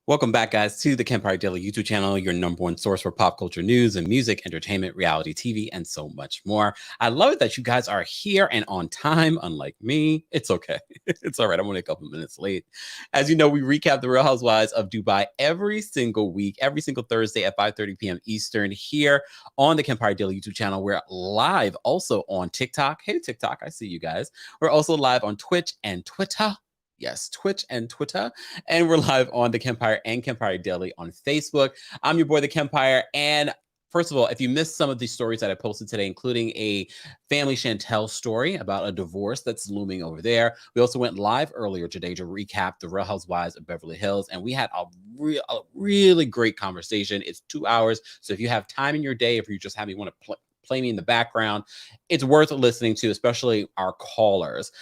Welcome back, guys, to the Kempire Daily YouTube channel, your number one source for pop culture news and music, entertainment, reality TV, and so much more. I love it that you guys are here and on time, unlike me. It's okay. It's all right. I'm only a couple minutes late. As you know, we recap the Real Housewives of Dubai every single week, every single Thursday at 5:30 p.m. Eastern here on the Kempire Daily YouTube channel. We're live also on TikTok. Hey, TikTok, I see you guys. We're also live on Twitch and Twitter. Yes, Twitch and Twitter. And we're live on the Kempire and Kempire Daily on Facebook. I'm your boy, the Kempire. And first of all, if you missed some of the stories that I posted today, including a family Chantel story about a divorce that's looming over there, we also went live earlier today to recap the Real Housewives of Beverly Hills. And we had a really great conversation. It's 2 hours. So if you have time in your day, if you just have me want to play me in the background, it's worth listening to, especially our callers.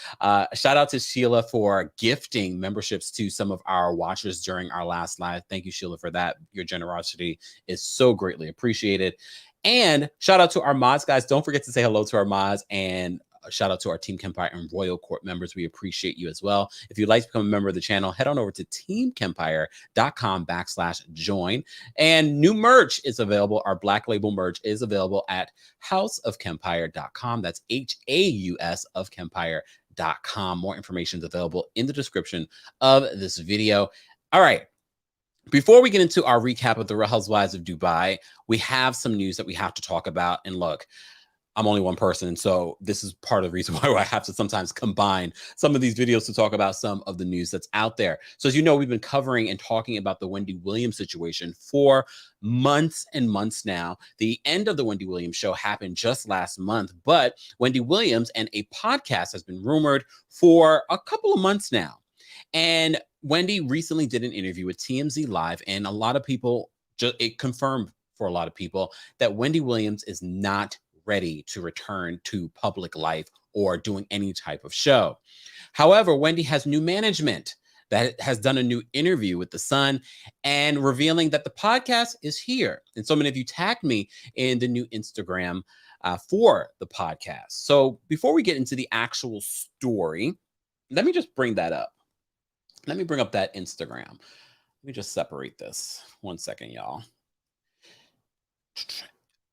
Shout out to Sheila for gifting memberships to some of our watchers during our last live. Thank you, Sheila, for that. Your generosity is so greatly appreciated. And shout out to our mods, guys. Don't forget to say hello to our mods, and shout out to our Team Kempire and Royal Court members. We appreciate you as well. If you'd like to become a member of the channel, head on over to teamkempire.com/join. And new merch is available. Our Black Label merch is available at houseofkempire.com. That's HAUS of Kempire.com. More information is available in the description of this video. All right. Before we get into our recap of the Real Housewives of Dubai, we have some news that we have to talk about. And look, I'm only one person, so this is part of the reason why I have to sometimes combine some of these videos to talk about some of the news that's out there. So as you know, we've been covering and talking about the Wendy Williams situation for months and months now. The end of the Wendy Williams show happened just last month, but Wendy Williams and a podcast has been rumored for a couple of months now. And Wendy recently did an interview with TMZ Live, and a lot of people, it confirmed for a lot of people that Wendy Williams is not ready to return to public life or doing any type of show. However, Wendy has new management that has done a new interview with The Sun and revealing that the podcast is here. And so many of you tagged me in the new Instagram for the podcast. So before we get into the actual story, let me just bring that up. Let me bring up that Instagram. Let me just separate this. 1 second, y'all.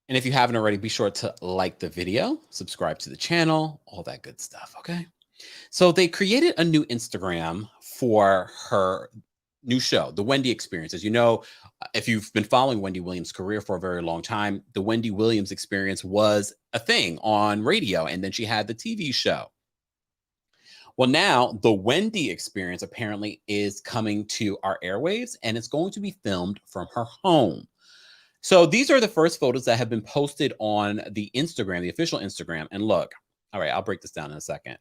And if you haven't already, be sure to like the video, subscribe to the channel, all that good stuff, okay? So they created a new Instagram for her new show, The Wendy Experience. As you know, if you've been following Wendy Williams' career for a very long time, The Wendy Williams Experience was a thing on radio, and then she had the TV show. Well, now The Wendy Experience apparently is coming to our airwaves, and it's going to be filmed from her home. So these are the first photos that have been posted on the Instagram, the official Instagram. And look, all right, I'll break this down in a second.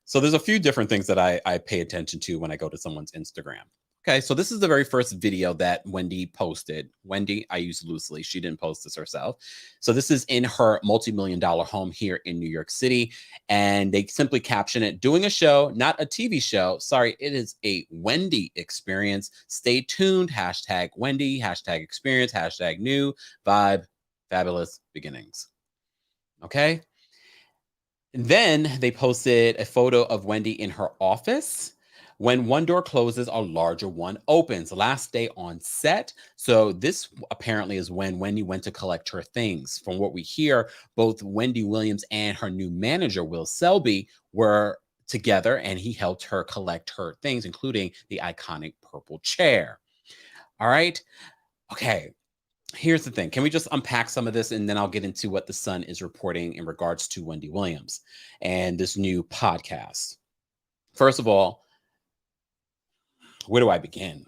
So there's a few different things that I pay attention to when I go to someone's Instagram. Okay, so this is the very first video that Wendy posted. Wendy, I use loosely. She didn't post this herself. So this is in her multi-million-dollar home here in New York City. And they simply caption it, doing a show, not a TV show. Sorry, it is a Wendy experience. Stay tuned. Hashtag Wendy, hashtag experience, hashtag new vibe, fabulous beginnings. Okay. And then they posted a photo of Wendy in her office. When one door closes, a larger one opens. Last day on set. So this apparently is when Wendy went to collect her things. From what we hear, both Wendy Williams and her new manager, Will Selby, were together, and he helped her collect her things, including the iconic purple chair. All right. Okay. Here's the thing. Can we just unpack some of this, and then I'll get into what The Sun is reporting in regards to Wendy Williams and this new podcast. First of all, where do I begin?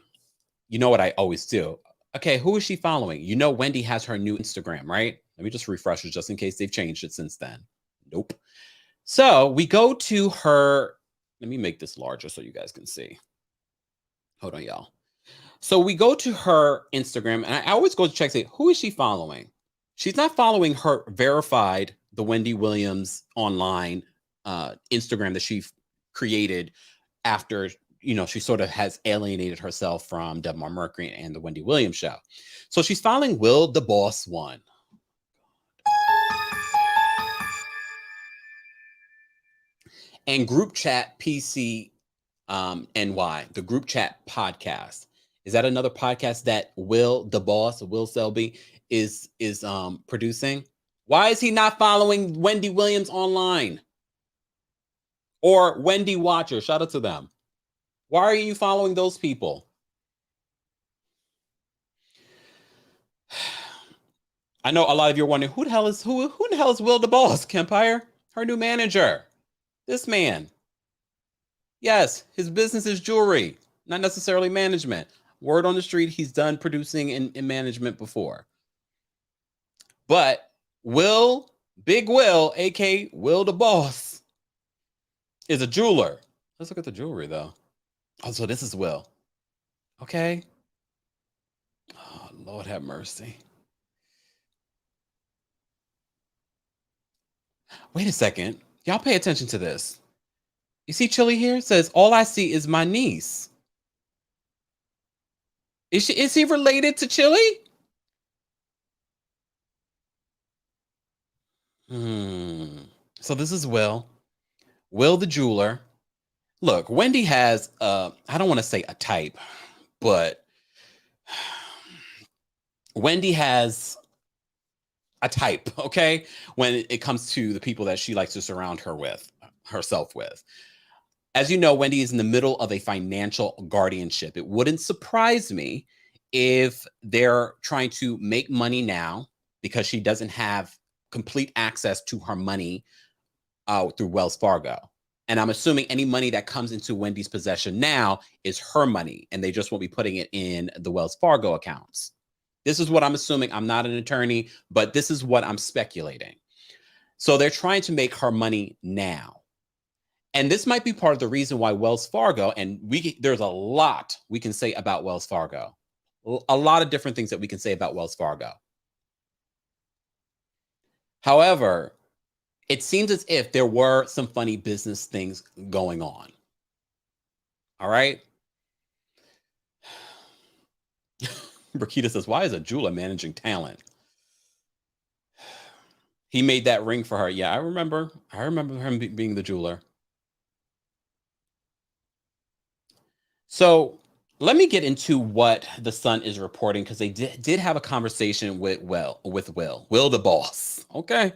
You know what I always do. Okay, who is she following? You know Wendy has her new Instagram, right? Let me just refresh it just in case they've changed it since then. Nope. So we go to her. Let me make this larger so you guys can see. Hold on, y'all. So we go to her Instagram, and I always go to check, say, who is she following? She's not following her verified, the Wendy Williams online Instagram that she created after, you know, she sort of has alienated herself from Debmar Mercury and the Wendy Williams show. So she's following Will the Boss One. And Group Chat PC NY, the Group Chat podcast. Is that another podcast that the boss, Will Selby, is producing? Why is he not following Wendy Williams online? Or Wendy Watcher? Shout out to them. Why are you following those people? I know a lot of you are wondering who the hell is Will the Boss, Kempire? Her new manager. This man. Yes, his business is jewelry, not necessarily management. Word on the street, he's done producing and management before. But Big Will, aka Will the Boss, is a jeweler. Let's look at the jewelry though. Oh, so this is Will. Okay. Oh, Lord have mercy. Wait a second. Y'all pay attention to this. You see Chili here? It says, all I see is my niece. Is he related to Chili? So this is Will the jeweler. Look, Wendy has I don't want to say a type, but Wendy has a type, okay? When it comes to the people that she likes to surround herself with. As you know, Wendy is in the middle of a financial guardianship. It wouldn't surprise me if they're trying to make money now because she doesn't have complete access to her money through Wells Fargo. And I'm assuming any money that comes into Wendy's possession now is her money, and they just won't be putting it in the Wells Fargo accounts. This is what I'm assuming. I'm not an attorney, but this is what I'm speculating. So they're trying to make her money now. And this might be part of the reason why Wells Fargo, and there's a lot we can say about Wells Fargo. A lot of different things that we can say about Wells Fargo. However, it seems as if there were some funny business things going on. All right. Brakita says, why is a jeweler managing talent? He made that ring for her. Yeah, I remember him being the jeweler. So let me get into what the Sun is reporting, because they did have a conversation with Will the boss. Okay.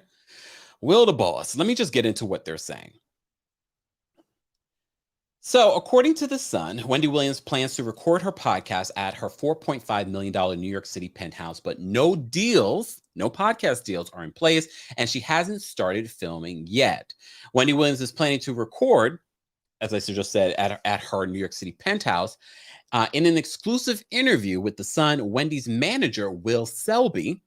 Will the boss. Let me just get into what they're saying. So, according to The Sun, Wendy Williams plans to record her podcast at her $4.5 million New York City penthouse, but no podcast deals are in place, and she hasn't started filming yet. Wendy Williams is planning to record, as I just said, at her New York City penthouse. In an exclusive interview with The Sun, Wendy's manager, Will Selby,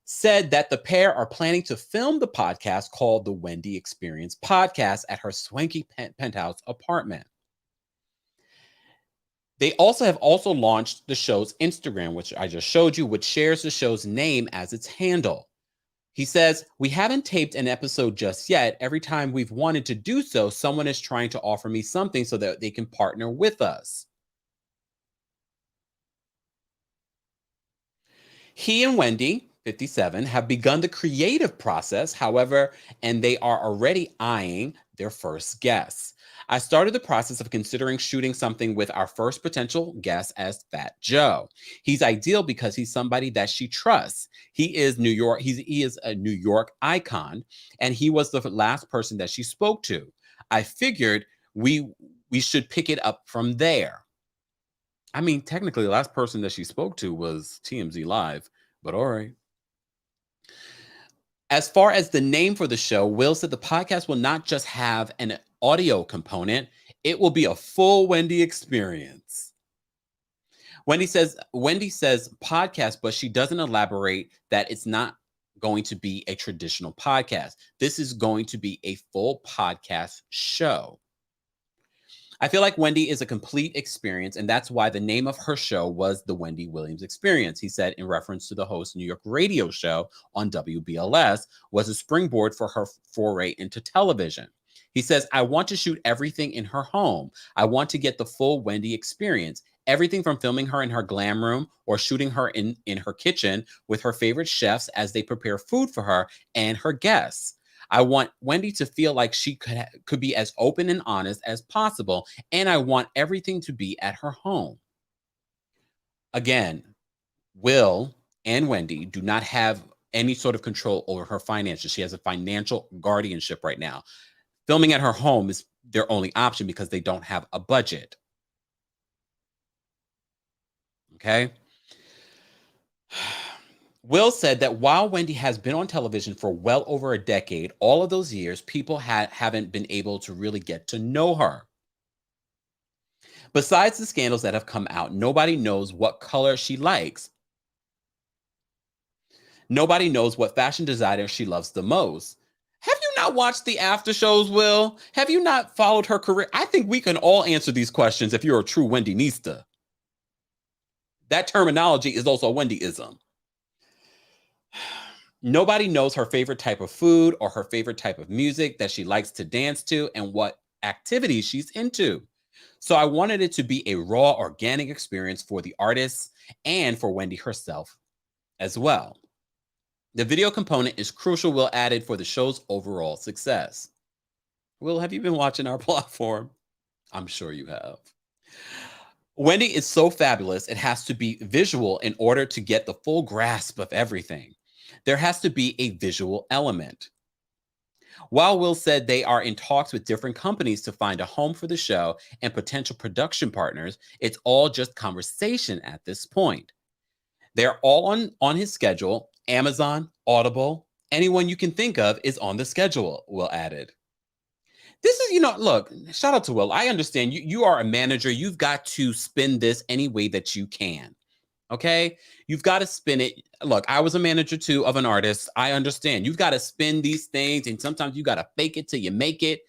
said that the pair are planning to film the podcast called The Wendy Experience Podcast at her swanky penthouse apartment. They have launched the show's Instagram, which I just showed you, which shares the show's name as its handle. He says, we haven't taped an episode just yet. Every time we've wanted to do so, someone is trying to offer me something so that they can partner with us. He and Wendy, 57, have begun the creative process, however, and they are already eyeing their first guests. I started the process of considering shooting something with our first potential guest as Fat Joe. He's ideal because he's somebody that she trusts. He is New York. He is a New York icon, and he was the last person that she spoke to. I figured we should pick it up from there. I mean, technically, the last person that she spoke to was TMZ Live, but all right. As far as the name for the show, Will said the podcast will not just have an audio component, it will be a full Wendy experience. Wendy says podcast, but she doesn't elaborate that it's not going to be a traditional podcast. This is going to be a full podcast show. I feel like Wendy is a complete experience, and that's why the name of her show was The Wendy Williams Experience, he said, in reference to the host New York radio show on WBLS was a springboard for her foray into television. He says, I want to shoot everything in her home. I want to get the full Wendy experience. Everything from filming her in her glam room or shooting her in her kitchen with her favorite chefs as they prepare food for her and her guests. I want Wendy to feel like she could be as open and honest as possible, and I want everything to be at her home. Again, Will and Wendy do not have any sort of control over her finances. She has a financial guardianship right now. Filming at her home is their only option because they don't have a budget. Okay. Will said that while Wendy has been on television for well over a decade, all of those years, people haven't been able to really get to know her. Besides the scandals that have come out, nobody knows what color she likes. Nobody knows what fashion designer she loves the most. Have you not watched the after shows, Will? Have you not followed her career? I think we can all answer these questions if you're a true Wendy-nista. That terminology is also a Wendy-ism. Nobody knows her favorite type of food or her favorite type of music that she likes to dance to and what activities she's into. So I wanted it to be a raw, organic experience for the artists and for Wendy herself as well. The video component is crucial, Will added, for the show's overall success. Will, have you been watching our platform? I'm sure you have. Wendy is so fabulous, it has to be visual in order to get the full grasp of everything. There has to be a visual element. While Will said they are in talks with different companies to find a home for the show and potential production partners, it's all just conversation at this point. They're all on his schedule. Amazon, Audible, anyone you can think of is on the schedule, Will added. This is, look, shout out to Will. I understand you are a manager. You've got to spin this any way that you can. Okay? You've got to spin it. Look, I was a manager too of an artist. I understand. You've got to spin these things, and sometimes you got to fake it till you make it.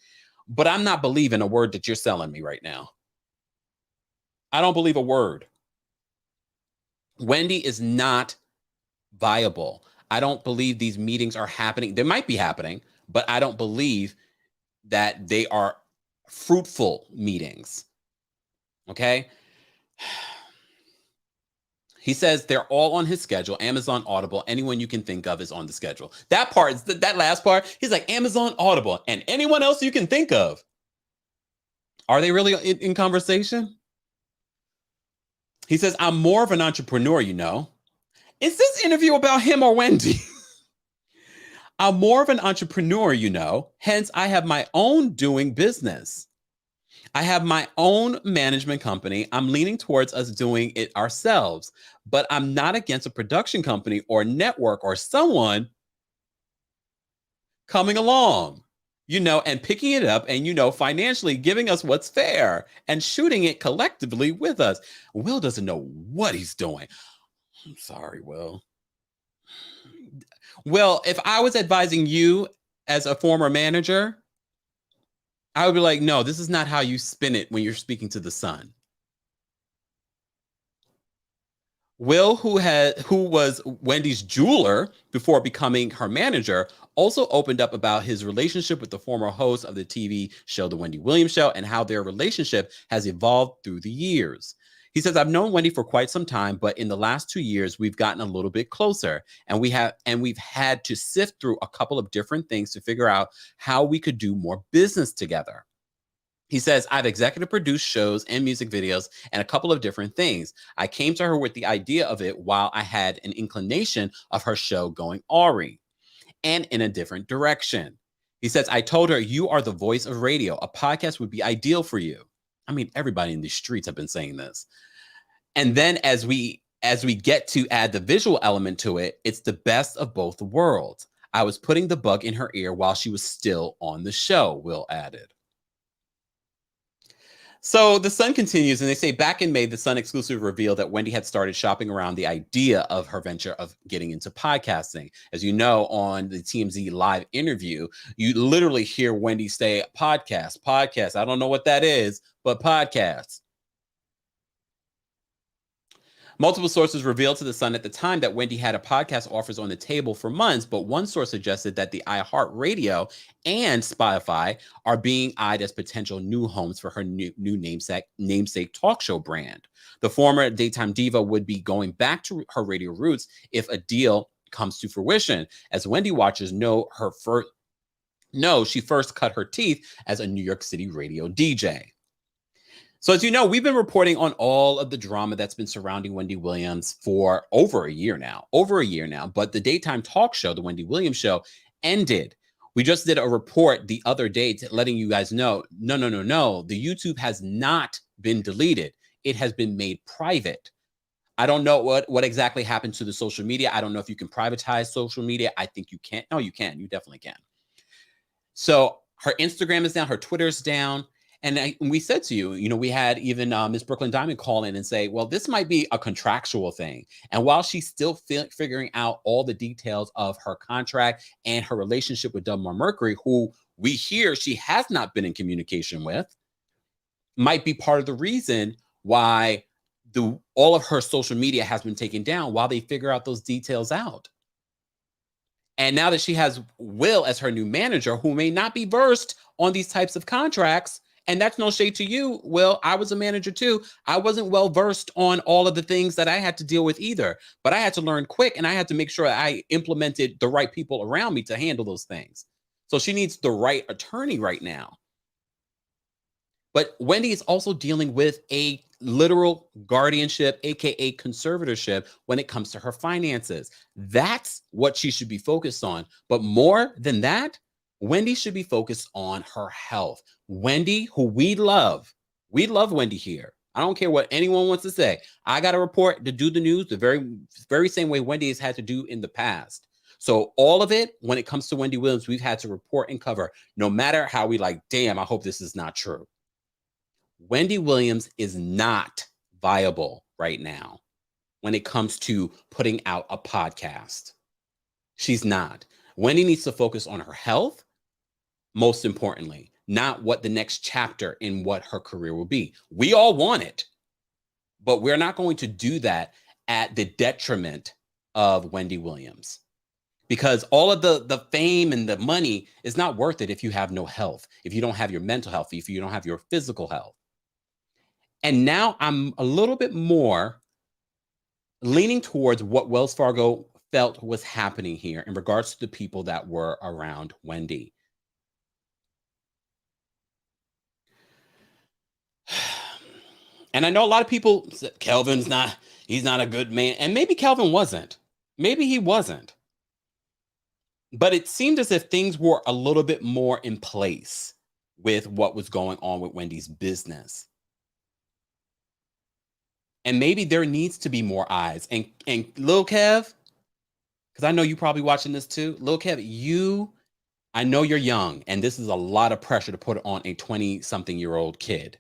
But I'm not believing a word that you're selling me right now. I don't believe a word. Wendy is not viable. I don't believe these meetings are happening. They might be happening, but I don't believe that they are fruitful meetings. Okay? He says they're all on his schedule. Amazon, Audible, anyone you can think of is on the schedule. That part, that last part, he's like Amazon, Audible, and anyone else you can think of. Are they really in conversation? He says, I'm more of an entrepreneur, Is this interview about him or Wendy? I'm more of an entrepreneur, hence I have my own doing business. I have my own management company. I'm leaning towards us doing it ourselves, but I'm not against a production company or network or someone coming along, and picking it up and, financially giving us what's fair and shooting it collectively with us. Will doesn't know what he's doing. I'm sorry, Will. Well, if I was advising you as a former manager, I would be like, no, this is not how you spin it when you're speaking to the Sun. Will, who was Wendy's jeweler before becoming her manager, also opened up about his relationship with the former host of the TV show, The Wendy Williams Show, and how their relationship has evolved through the years. He says, I've known Wendy for quite some time, but in the last 2 years, we've gotten a little bit closer, and we've had to sift through a couple of different things to figure out how we could do more business together. He says, I've executive produced shows and music videos and a couple of different things. I came to her with the idea of it while I had an inclination of her show going awry and in a different direction. He says, I told her, you are the voice of radio. A podcast would be ideal for you. I mean, everybody in these streets have been saying this. And then as we get to add the visual element to it, it's the best of both worlds. I was putting the bug in her ear while she was still on the show, Will added. So the Sun continues, and they say back in May, the Sun exclusively revealed that Wendy had started shopping around the idea of her venture of getting into podcasting. As you know, on the TMZ live interview, you literally hear Wendy say, podcast. I don't know what that is, but podcast. Multiple sources revealed to the Sun at the time that Wendy had a podcast offers on the table for months, but one source suggested that the iHeartRadio and Spotify are being eyed as potential new homes for her new namesake talk show brand. The former daytime diva would be going back to her radio roots if a deal comes to fruition. As Wendy watchers know, her No, she first cut her teeth as a New York City radio DJ. So, as you know, we've been reporting on all of the drama that's been surrounding Wendy Williams for over a year now. But the daytime talk show, the Wendy Williams show, ended. We just did a report the other day letting you guys know, no. The YouTube has not been deleted. It has been made private. I don't know what exactly happened to the social media. I don't know if you can privatize social media. I think you can't. No, you can. You definitely can. So her Instagram is down, her Twitter's down. And we said to you, we had even Miss Brooklyn Diamond call in and say, well, this might be a contractual thing. And while she's still figuring out all the details of her contract and her relationship with Dubmar Mercury, who we hear she has not been in communication with, might be part of the reason why all of her social media has been taken down while they figure out those details out. And now that she has Will as her new manager, who may not be versed on these types of contracts, and that's no shade to you, Will. I was a manager too. I wasn't well versed on all of the things that I had to deal with either, but I had to learn quick, and I had to make sure I implemented the right people around me to handle those things. So she needs the right attorney right now. But Wendy is also dealing with a literal guardianship, aka conservatorship, when it comes to her finances. That's what she should be focused on. But more than that, Wendy should be focused on her health. Wendy, who we love Wendy here. I don't care what anyone wants to say. I got a report to do the news the very same way Wendy has had to do in the past. So all of it, when it comes to Wendy Williams, we've had to report and cover, no matter how we damn, I hope this is not true. Wendy Williams is not viable right now when it comes to putting out a podcast. She's not. Wendy needs to focus on her health, most importantly, not what the next chapter in what her career will be. We all want it, but we're not going to do that at the detriment of Wendy Williams. Because all of the fame and the money is not worth it if you have no health, if you don't have your mental health, if you don't have your physical health. And now I'm a little bit more leaning towards what Wells Fargo felt was happening here in regards to the people that were around Wendy. And I know a lot of people said he's not a good man. And maybe Kelvin wasn't. Maybe he wasn't. But it seemed as if things were a little bit more in place with what was going on with Wendy's business. And maybe there needs to be more eyes. And Lil Kev, because I know you probably watching this too. Lil Kev, I know you're young, and this is a lot of pressure to put on a 20-something-year-old kid.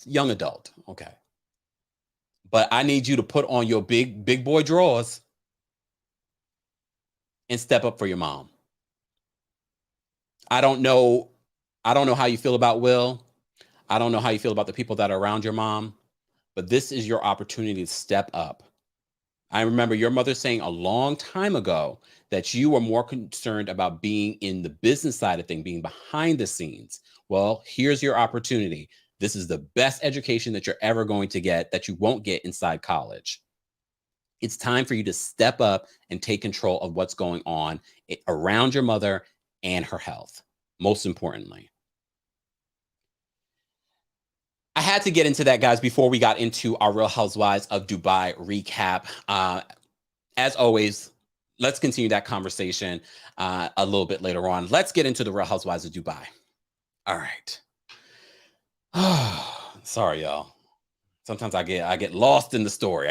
Young adult, okay. But I need you to put on your big boy drawers and step up for your mom. I don't know how you feel about Will. I don't know how you feel about the people that are around your mom. But this is your opportunity to step up. I remember your mother saying a long time ago that you were more concerned about being in the business side of things, being behind the scenes. Well, here's your opportunity. This is the best education that you're ever going to get that you won't get inside college. It's time for you to step up and take control of what's going on around your mother and her health, most importantly. I had to get into that, guys, before we got into our Real Housewives of Dubai recap. As always, let's continue that conversation a little bit later on. Let's get into the Real Housewives of Dubai. All right. Sorry, y'all. Sometimes I get lost in the story.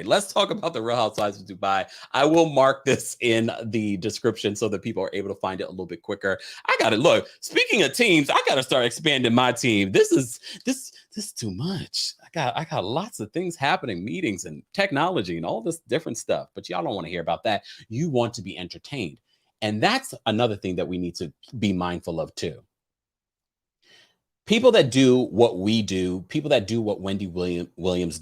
Let's talk about the Real Housewives of Dubai. I will mark this in the description so that people are able to find it a little bit quicker. I got to look. Speaking of teams, I got to start expanding my team. This is too much. I got lots of things happening, meetings and technology and all this different stuff. But y'all don't want to hear about that. You want to be entertained. And that's another thing that we need to be mindful of too. People that do what we do, people that do what Wendy Williams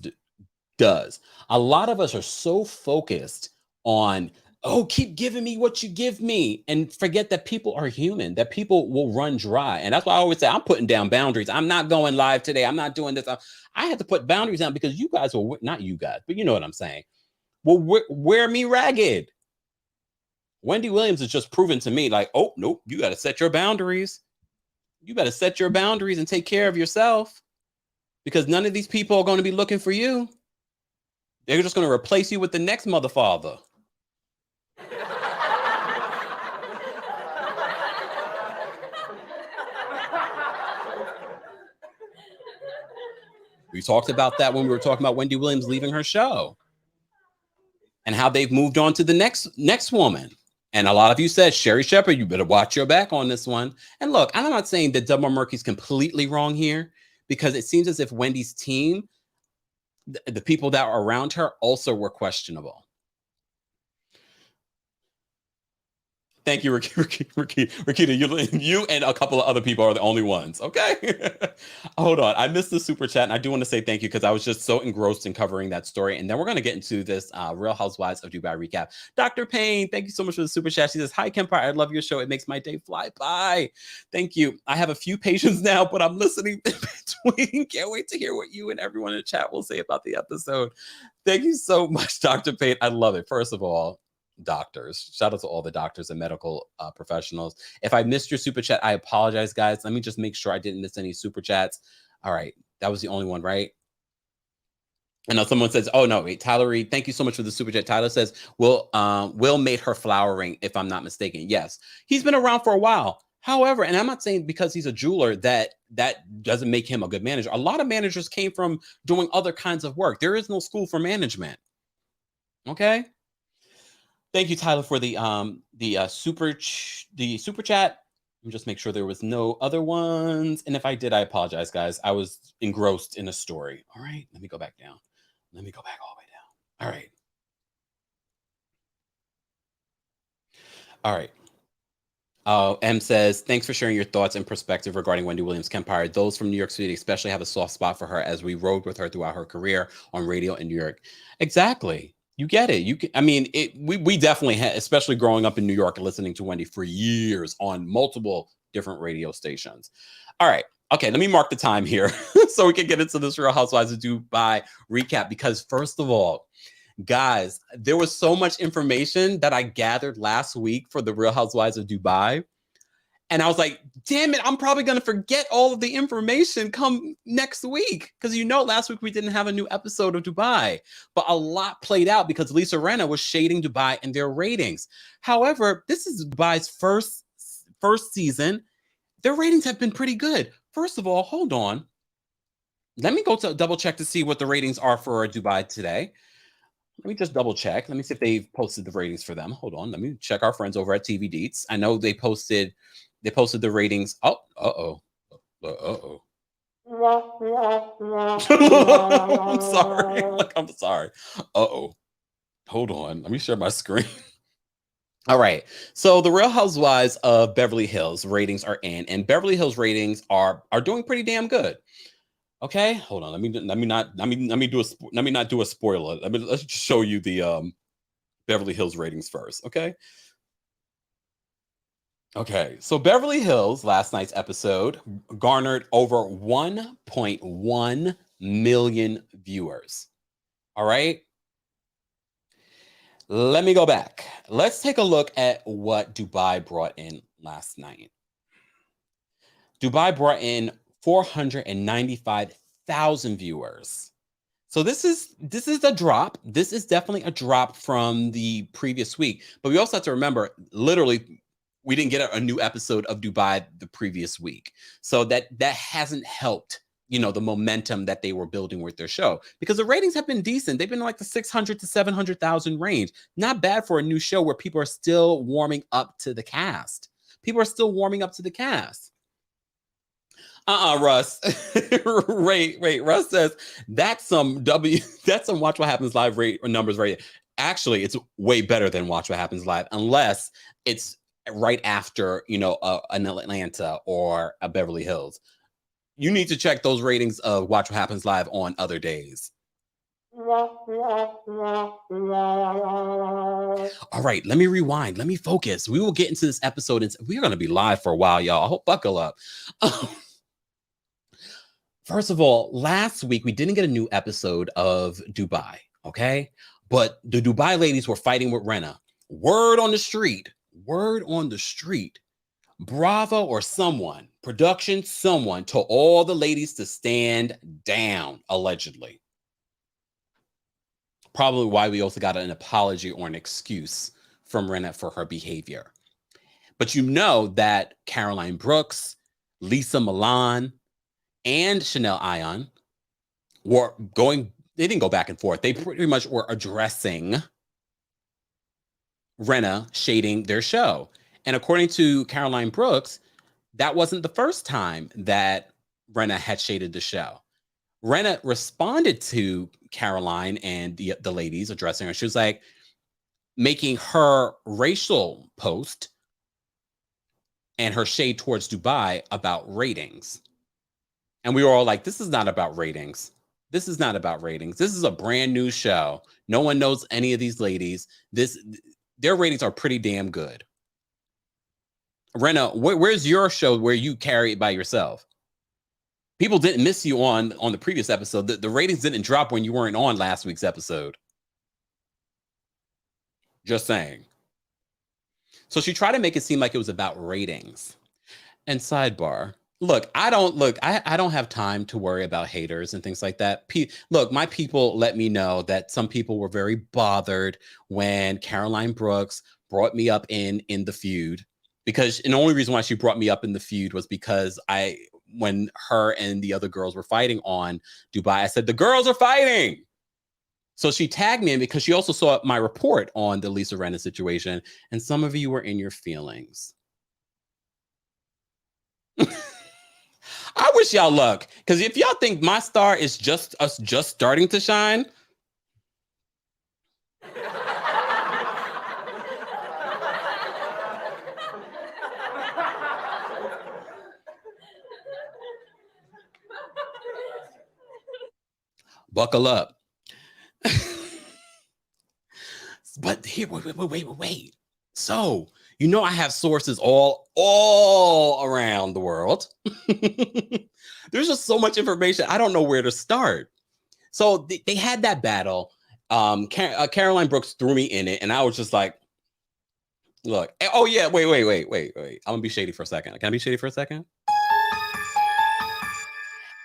does, a lot of us are so focused on, oh, keep giving me what you give me, and forget that people are human, that people will run dry. And that's why I always say, I'm putting down boundaries. I'm not going live today. I'm not doing this. I had to put boundaries down because you guys will, not you guys, but you know what I'm saying, will wear me ragged. Wendy Williams has just proven to me, like, oh, nope, you got to set your boundaries. You better set your boundaries and take care of yourself, because none of these people are going to be looking for you. They're just going to replace you with the next mother father. We talked about that when we were talking about Wendy Williams leaving her show and how they've moved on to the next woman. And a lot of you said, Sherry Shepherd, you better watch your back on this one. And look, I'm not saying that Debmar Murphy's completely wrong here, because it seems as if Wendy's team, the people that are around her, also were questionable. Thank you, Rakita. You and a couple of other people are the only ones. Okay. Hold on. I missed the super chat. And I do want to say thank you, because I was just so engrossed in covering that story. And then we're going to get into this Real Housewives of Dubai recap. Dr. Payne, thank you so much for the super chat. She says, hi, Kempire. I love your show. It makes my day fly by. Thank you. I have a few patients now, but I'm listening in between. Can't wait to hear what you and everyone in the chat will say about the episode. Thank you so much, Dr. Payne. I love it. First of all, doctors, shout out to all the doctors and medical professionals. If I missed your super chat, I apologize, guys. Let me just make sure I didn't miss any super chats. All right, that was the only one, right? And now someone says, oh no, wait, Tyler Reed, thank you so much for the super chat. Tyler says, Will made her flowering, if I'm not mistaken. Yes, he's been around for a while. However, and I'm not saying because he's a jeweler that doesn't make him a good manager. A lot of managers came from doing other kinds of work. There is no school for management. Okay. Thank you, Tyler, for the super chat. Let me just make sure there was no other ones. And if I did, I apologize, guys. I was engrossed in a story. All right, let me go back down. Let me go back all the way down. All right. All right. M says, thanks for sharing your thoughts and perspective regarding Wendy Williams Kempire. Those from New York City especially have a soft spot for her, as we rode with her throughout her career on radio in New York. Exactly. You get it. You can, I mean, we definitely had, especially growing up in New York and listening to Wendy for years on multiple different radio stations. All right. Okay, let me mark the time here so we can get into this Real Housewives of Dubai recap, because first of all, guys, there was so much information that I gathered last week for the Real Housewives of Dubai. And I was like, damn it, I'm probably going to forget all of the information come next week. Because, last week we didn't have a new episode of Dubai. But a lot played out because Lisa Rinna was shading Dubai and their ratings. However, this is Dubai's first season. Their ratings have been pretty good. First of all, hold on. Let me go to double check to see what the ratings are for Dubai today. Let me just double check. Let me see if they've posted the ratings for them. Hold on. Let me check our friends over at TV Deets. I know they posted the ratings. Oh, I'm sorry. Hold on. Let me share my screen. All right. So the Real Housewives of Beverly Hills ratings are in, and Beverly Hills ratings are doing pretty damn good. Okay, hold on. Let me not do a spoiler. Let's just show you the Beverly Hills ratings first. Okay, so Beverly Hills last night's episode garnered over 1.1 million viewers. All right. Let me go back. Let's take a look at what Dubai brought in last night. Dubai brought in 495,000 viewers. So this is a drop. This is definitely a drop from the previous week. But we also have to remember, literally, we didn't get a new episode of Dubai the previous week. So that hasn't helped, the momentum that they were building with their show, because the ratings have been decent. They've been like the 600 to 700,000 range. Not bad for a new show where people are still warming up to the cast. Russ. Wait. Russ says that's some Watch What Happens Live numbers right. Actually, it's way better than Watch What Happens Live, unless it's right after, an Atlanta or a Beverly Hills. You need to check those ratings of Watch What Happens Live on other days. All right, let me rewind. Let me focus. We will get into this episode, and we're going to be live for a while, y'all. I hope buckle up. First of all, last week we didn't get a new episode of Dubai, okay? But the Dubai ladies were fighting with Rinna. Word on the street, Bravo or someone, production, someone told all the ladies to stand down, allegedly. Probably why we also got an apology or an excuse from Rinna for her behavior. But you know that Caroline Brooks, Lisa Milan, and Chanel Ayan were going, they didn't go back and forth. They pretty much were addressing Rinna shading their show. And according to Caroline Brooks, that wasn't the first time that Rinna had shaded the show. Rinna responded to Caroline and the ladies addressing her. She was like making her racial post and her shade towards Dubai about ratings. And we were all like, this is not about ratings. This is not about ratings. This is a brand new show. No one knows any of these ladies. Their ratings are pretty damn good. Rinna, where's your show where you carry it by yourself? People didn't miss you on the previous episode. The ratings didn't drop when you weren't on last week's episode. Just saying. So she tried to make it seem like it was about ratings. And sidebar, look, I don't have time to worry about haters and things like that. Look, my people let me know that some people were very bothered when Caroline Brooks brought me up in the feud, because and the only reason why she brought me up in the feud was because when her and the other girls were fighting on Dubai, I said, the girls are fighting. So she tagged me in because she also saw my report on the Lisa Rinna situation. And some of you were in your feelings. I wish y'all luck. Because if y'all think my star is just starting to shine, buckle up. But here, wait. So, you know, I have sources all around the world. There's just so much information. I don't know where to start. So they had that battle. Caroline Brooks threw me in it, and I was just like, look, oh yeah, wait. I'm gonna be shady for a second. Can I be shady for a second?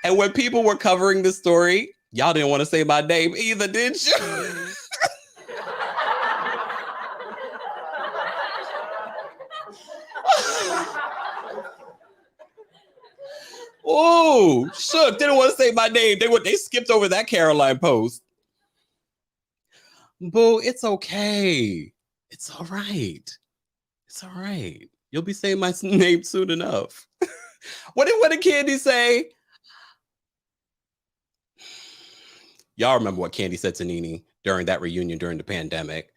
And when people were covering this story, y'all didn't want to say my name either, did you? Oh, shook. Didn't want to say my name. They skipped over that Caroline post. Boo, it's okay. It's all right. It's all right. You'll be saying my name soon enough. What did Candy say? Y'all remember what Candy said to Nene during that reunion during the pandemic.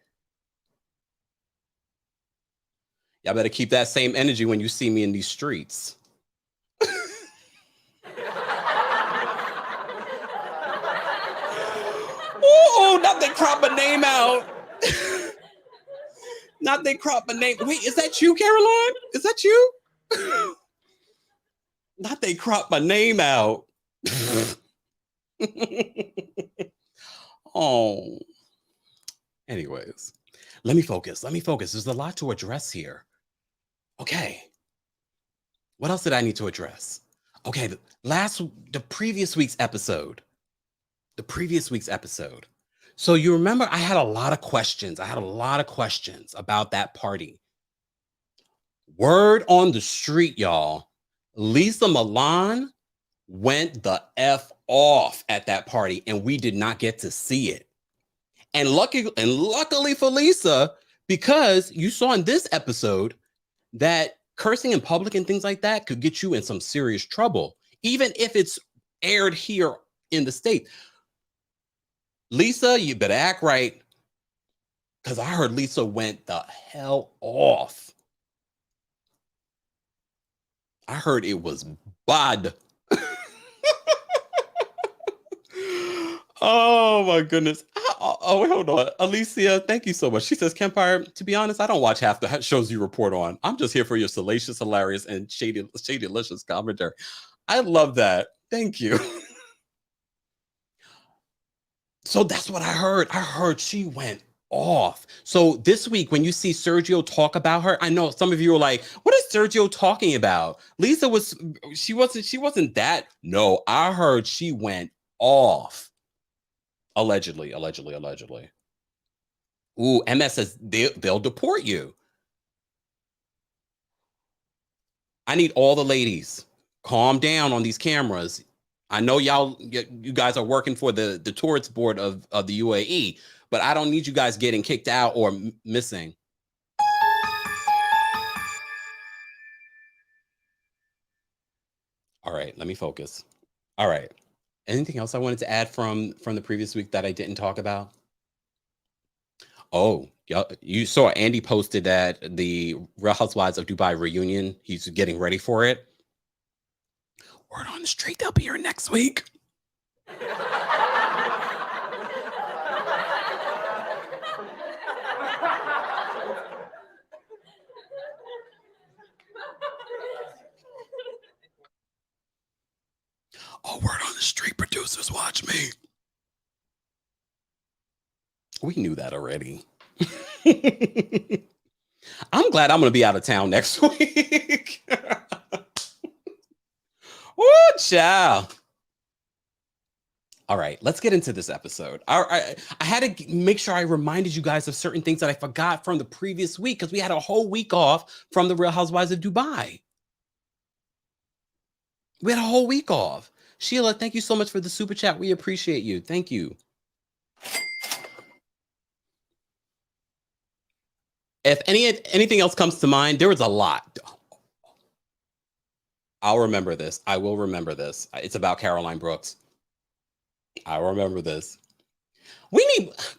Y'all better keep that same energy when you see me in these streets. Oh, not they crop my name out. Not they crop my name. Wait, is that you, Caroline? Is that you? Not they crop my name out. Oh. Anyways, let me focus. There's a lot to address here. Okay. What else did I need to address? Okay, the previous week's episode. So you remember I had a lot of questions. About that party. Word on the street, y'all. Lisa Milan went the F off at that party, and we did not get to see it. And luckily for Lisa, because you saw in this episode that cursing in public and things like that could get you in some serious trouble, even if it's aired here in the States. Lisa, you better act right, because I heard Lisa went the hell off. I heard it was bad. Oh my goodness. Oh, hold on. Alicia, thank you so much. She says, Kempire, to be honest, I don't watch half the shows you report on. I'm just here for your salacious, hilarious, and shady, delicious commentary. I love that. Thank you. So that's what I heard. I heard she went off. So this week, when you see Sergio talk about her, I know some of you are like, what is Sergio talking about? Lisa she wasn't that. No, I heard she went off. Allegedly. Ooh, MS says they'll deport you. I need all the ladies. Calm down on these cameras. I know you guys are working for the tourist board of the UAE, but I don't need you guys getting kicked out or missing. All right, let me focus. All right. Anything else I wanted to add from the previous week that I didn't talk about? Oh, yeah, you saw Andy posted that the Real Housewives of Dubai reunion, he's getting ready for it. Word on the street, they'll be here next week. Oh, word on the street, producers, watch me. We knew that already. I'm glad I'm going to be out of town next week. Woo, child. All right, let's get into this episode. I had to make sure I reminded you guys of certain things that I forgot from the previous week because we had a whole week off from the Real Housewives of Dubai. We had a whole week off. Sheila, thank you so much for the super chat. We appreciate you. Thank you. If anything else comes to mind, there was a lot. I'll remember this. I will remember this. It's about Caroline Brooks. I'll remember this.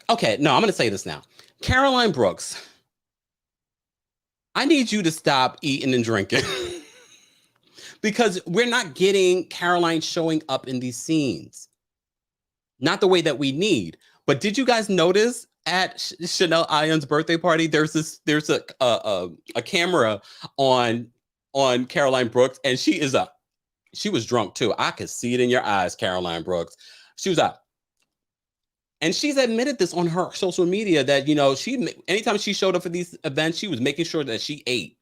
Okay, no, I'm going to say this now. Caroline Brooks, I need you to stop eating and drinking because we're not getting Caroline showing up in these scenes. Not the way that we need. But did you guys notice at Chanel Ayan's birthday party, there's a camera on Caroline Brooks, and she was drunk too. I could see it in your eyes, Caroline Brooks. She was up. And she's admitted this on her social media that, anytime she showed up for these events, she was making sure that she ate.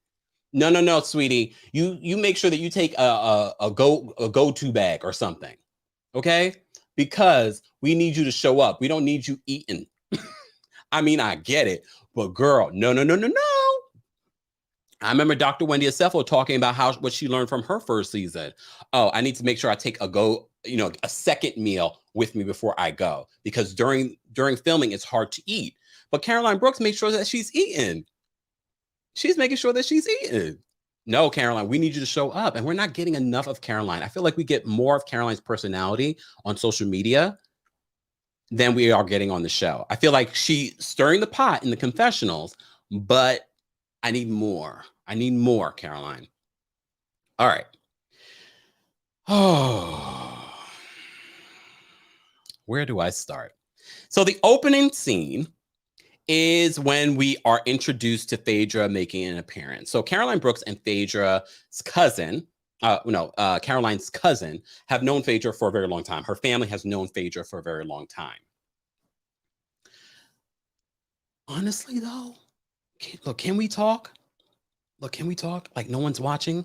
No, sweetie. You make sure that you take a go-to bag or something. Okay? Because we need you to show up. We don't need you eating. I mean, I get it, but girl, no. I remember Dr. Wendy Williams talking about what she learned from her first season. Oh, I need to make sure I take a second meal with me before I go, because during filming, it's hard to eat. But Caroline Brooks makes sure that she's eating. She's making sure that she's eating. No, Caroline, we need you to show up. And we're not getting enough of Caroline. I feel like we get more of Caroline's personality on social media than we are getting on the show. I feel like she's stirring the pot in the confessionals, but I need more. I need more, Caroline. All right. Oh, where do I start? So the opening scene is when we are introduced to Phaedra making an appearance. So Caroline Brooks and Phaedra's cousin, Caroline's cousin, have known Phaedra for a very long time. Her family has known Phaedra for a very long time. Honestly, though, can we talk? Can we talk? Like no one's watching?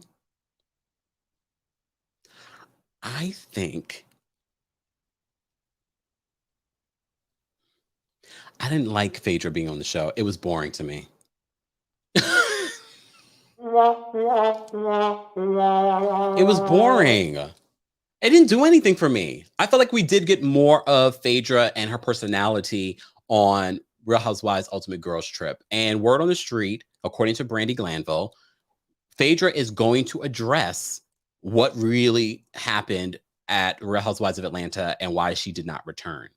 I think I didn't like Phaedra being on the show. It was boring to me. It was boring. It didn't do anything for me. I felt like we did get more of Phaedra and her personality on Real Housewives Ultimate Girls Trip. And word on the street, according to Brandi Glanville, Phaedra is going to address what really happened at Real Housewives of Atlanta and why she did not return.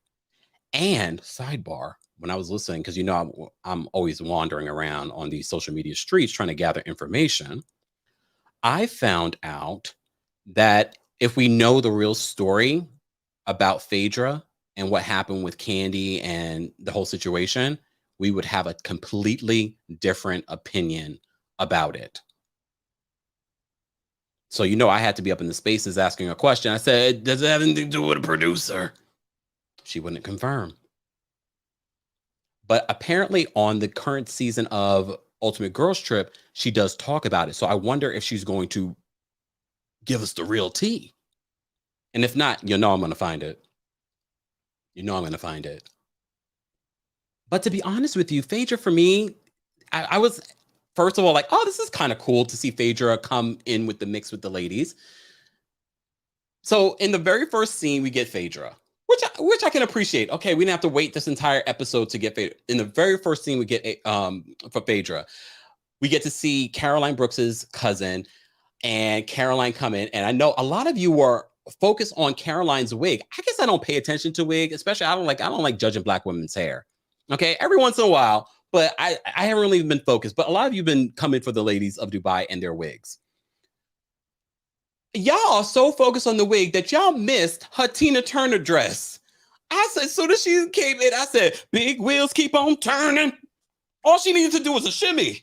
And sidebar, when I was listening, because I'm always wandering around on these social media streets trying to gather information, I found out that if we know the real story about Phaedra and what happened with Candy and the whole situation, we would have a completely different opinion about it. So, I had to be up in the spaces asking a question. I said, does it have anything to do with a producer? She wouldn't confirm. But apparently on the current season of Ultimate Girls Trip, she does talk about it. So I wonder if she's going to give us the real tea. And if not, you know I'm going to find it. You know I'm going to find it. But to be honest with you, Phaedra, for me, I was first of all like, oh, this is kind of cool to see Phaedra come in with the mix with the ladies. So in the very first scene, we get Phaedra, which I can appreciate. Okay, we didn't have to wait this entire episode to get Phaedra. In the very first scene, we get for Phaedra, we get to see Caroline Brooks's cousin and Caroline come in. And I know a lot of you were focused on Caroline's wig. I guess I don't pay attention to wig, especially I don't like judging Black women's hair. Okay, every once in a while, but I haven't really been focused. But a lot of you have been coming for the ladies of Dubai and their wigs. Y'all are so focused on the wig that y'all missed her Tina Turner dress. I said, as soon as she came in, I said, big wheels keep on turning. All she needed to do was a shimmy.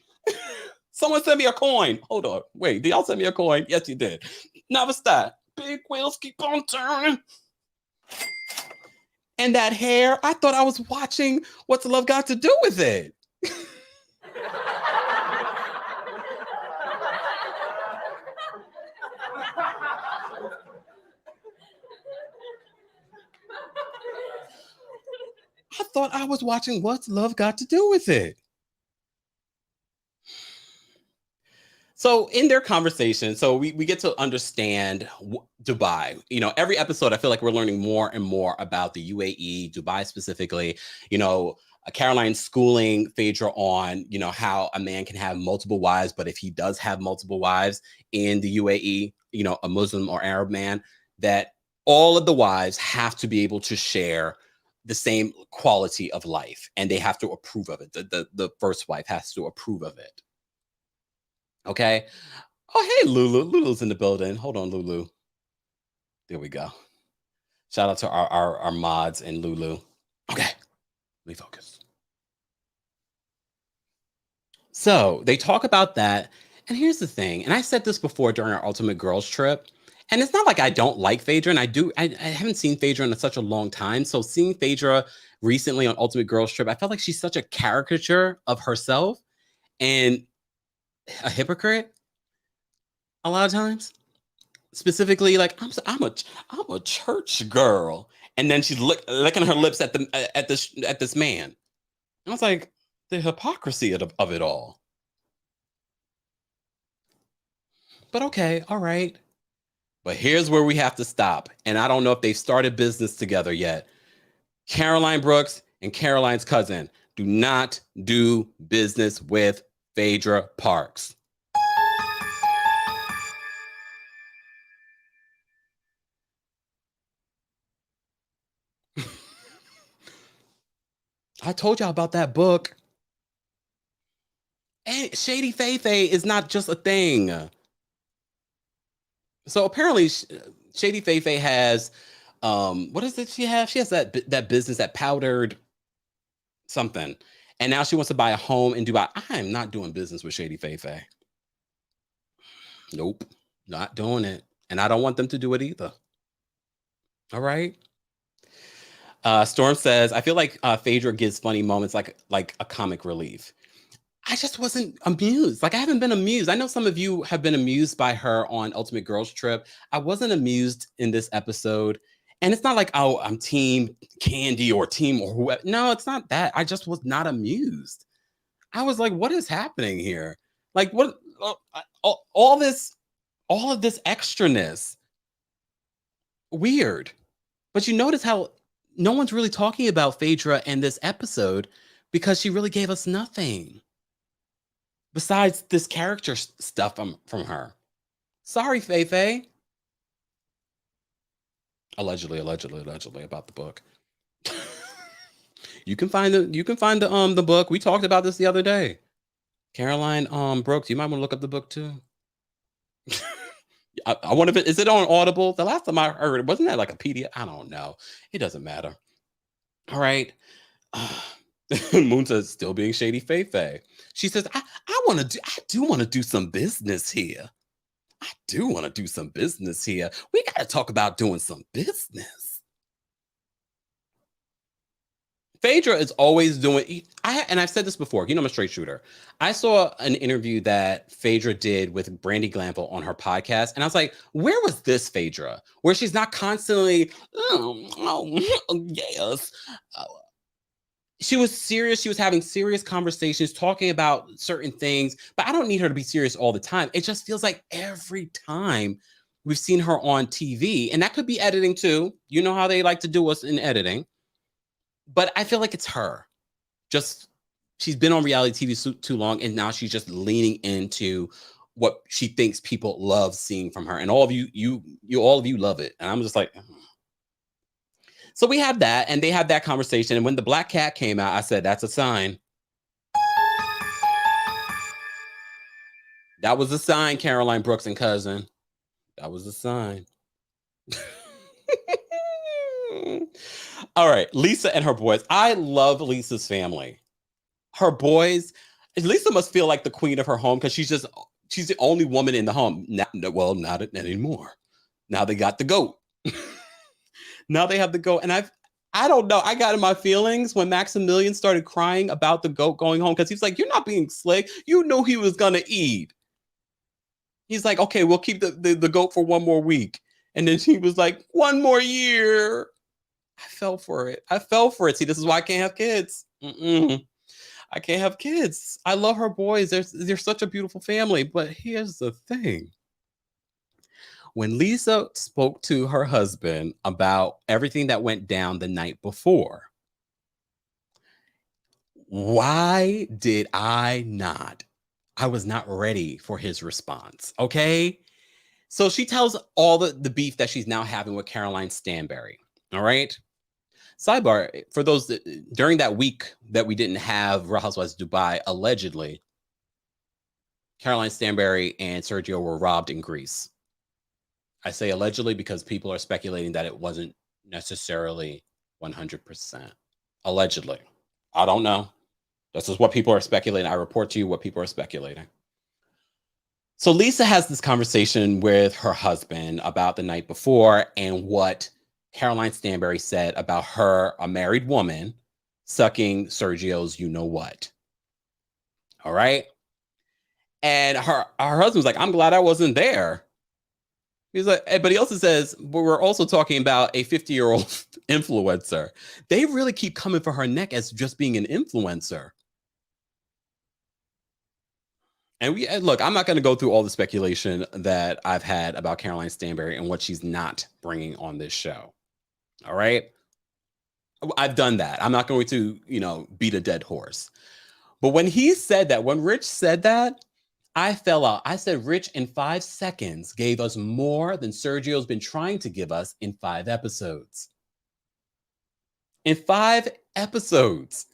Someone sent me a coin. Hold on. Wait, did y'all send me a coin? Yes, you did. Never stop. Big wheels keep on turning. And that hair, I thought I was watching What's Love Got to Do with It? I thought I was watching What's Love Got to Do with It? So in their conversation, so we get to understand Dubai. You know, every episode, I feel like we're learning more and more about the UAE, Dubai specifically. You know, Caroline schooling Phaedra on, you know, how a man can have multiple wives, but if he does have multiple wives in the UAE, you know, a Muslim or Arab man, that all of the wives have to be able to share the same quality of life, and they have to approve of it. The first wife has to approve of it. Okay. Oh, hey, Lulu. Lulu's in the building. Hold on, Lulu. There we go. Shout out to our mods and Lulu. Okay. Let me focus. So they talk about that. And here's the thing. And I said this before during our Ultimate Girls Trip. And it's not like I don't like Phaedra. And I haven't seen Phaedra in such a long time. So seeing Phaedra recently on Ultimate Girls Trip, I felt like she's such a caricature of herself and a hypocrite a lot of times. Specifically, like I'm a church girl, and then she's licking her lips at this man. And I was like, the hypocrisy of it all. But okay, all right. But here's where we have to stop. And I don't know if they've started business together yet. Caroline Brooks and Caroline's cousin do not do business with Phaedra Parks. I told y'all about that book. And Shady Feifei is not just a thing. So apparently, Shady Feifei has, what is it she has? She has that business, that powdered something. And now she wants to buy a home in Dubai. I am not doing business with Shady Feifei. Nope, not doing it. And I don't want them to do it either. All right. Storm says, I feel like Phaedra gives funny moments like a comic relief. I just wasn't amused. Like I haven't been amused. I know some of you have been amused by her on Ultimate Girls Trip. I wasn't amused in this episode. And it's not like, oh, I'm team Candy or team or whoever. No, it's not that. I just was not amused. I was like, what is happening here? Like what all this, all of this extraness. Weird. But you notice how no one's really talking about Phaedra in this episode because she really gave us nothing besides this character stuff from her. Sorry, Feifei. Allegedly about the book. You can find the book. We talked about this the other day. Caroline Brooks, you might want to look up the book too. I wonder if is it on Audible? The last time I heard it, wasn't that like a PDF? I don't know. It doesn't matter. All right. Moon says still being Shady Feifei. She says, I do want to do some business here. I do want to do some business here. We got to talk about doing some business. Phaedra is always doing, and I've said this before, I'm a straight shooter. I saw an interview that Phaedra did with Brandy Glanville on her podcast, and I was like, where was this Phaedra? Where she's not constantly, yes. She was serious. She was having serious conversations, talking about certain things, but I don't need her to be serious all the time. It just feels like every time we've seen her on TV, and that could be editing too. You know how they like to do us in editing, but I feel like it's her. Just she's been on reality TV too long, and now she's just leaning into what she thinks people love seeing from her, and all of you all of you love it, and I'm just like. So we have that, and they have that conversation. And when the black cat came out, I said, that's a sign. That was a sign, Caroline Brooks and cousin. That was a sign. All right, Lesa and her boys. I love Lisa's family. Her boys, Lesa must feel like the queen of her home because she's the only woman in the home. Well, not anymore. Now they got the goat. Now they have the goat. And I don't know. I got in my feelings when Maximilian started crying about the goat going home because he's like, you're not being slick. You knew he was going to eat. He's like, okay, we'll keep the goat for one more week. And then she was like, one more year. I fell for it. See, this is why I can't have kids. I can't have kids. I love her boys. They're such a beautiful family. But here's the thing. When Lesa spoke to her husband about everything that went down the night before, why did I not? I was not ready for his response, okay? So she tells all the beef that she's now having with Caroline Stanbury, all right? Sidebar, for those during that week that we didn't have Real Housewives of Dubai, allegedly, Caroline Stanbury and Sergio were robbed in Greece. I say allegedly because people are speculating that it wasn't necessarily 100%. Allegedly. I don't know. This is what people are speculating. I report to you what people are speculating. So Lesa has this conversation with her husband about the night before and what Caroline Stanbury said about her, a married woman, sucking Sergio's you-know-what. All right? And her husband's like, I'm glad I wasn't there. He's like, but he also says, but we're also talking about a 50-year-old influencer. They really keep coming for her neck as just being an influencer. And look, I'm not going to go through all the speculation that I've had about Caroline Stanbury and what she's not bringing on this show. All right. I've done that. I'm not going to, beat a dead horse. But when he said that, when Rich said that, I fell out. I said, Rich, in 5 seconds, gave us more than Sergio's been trying to give us in 5 episodes. In 5 episodes,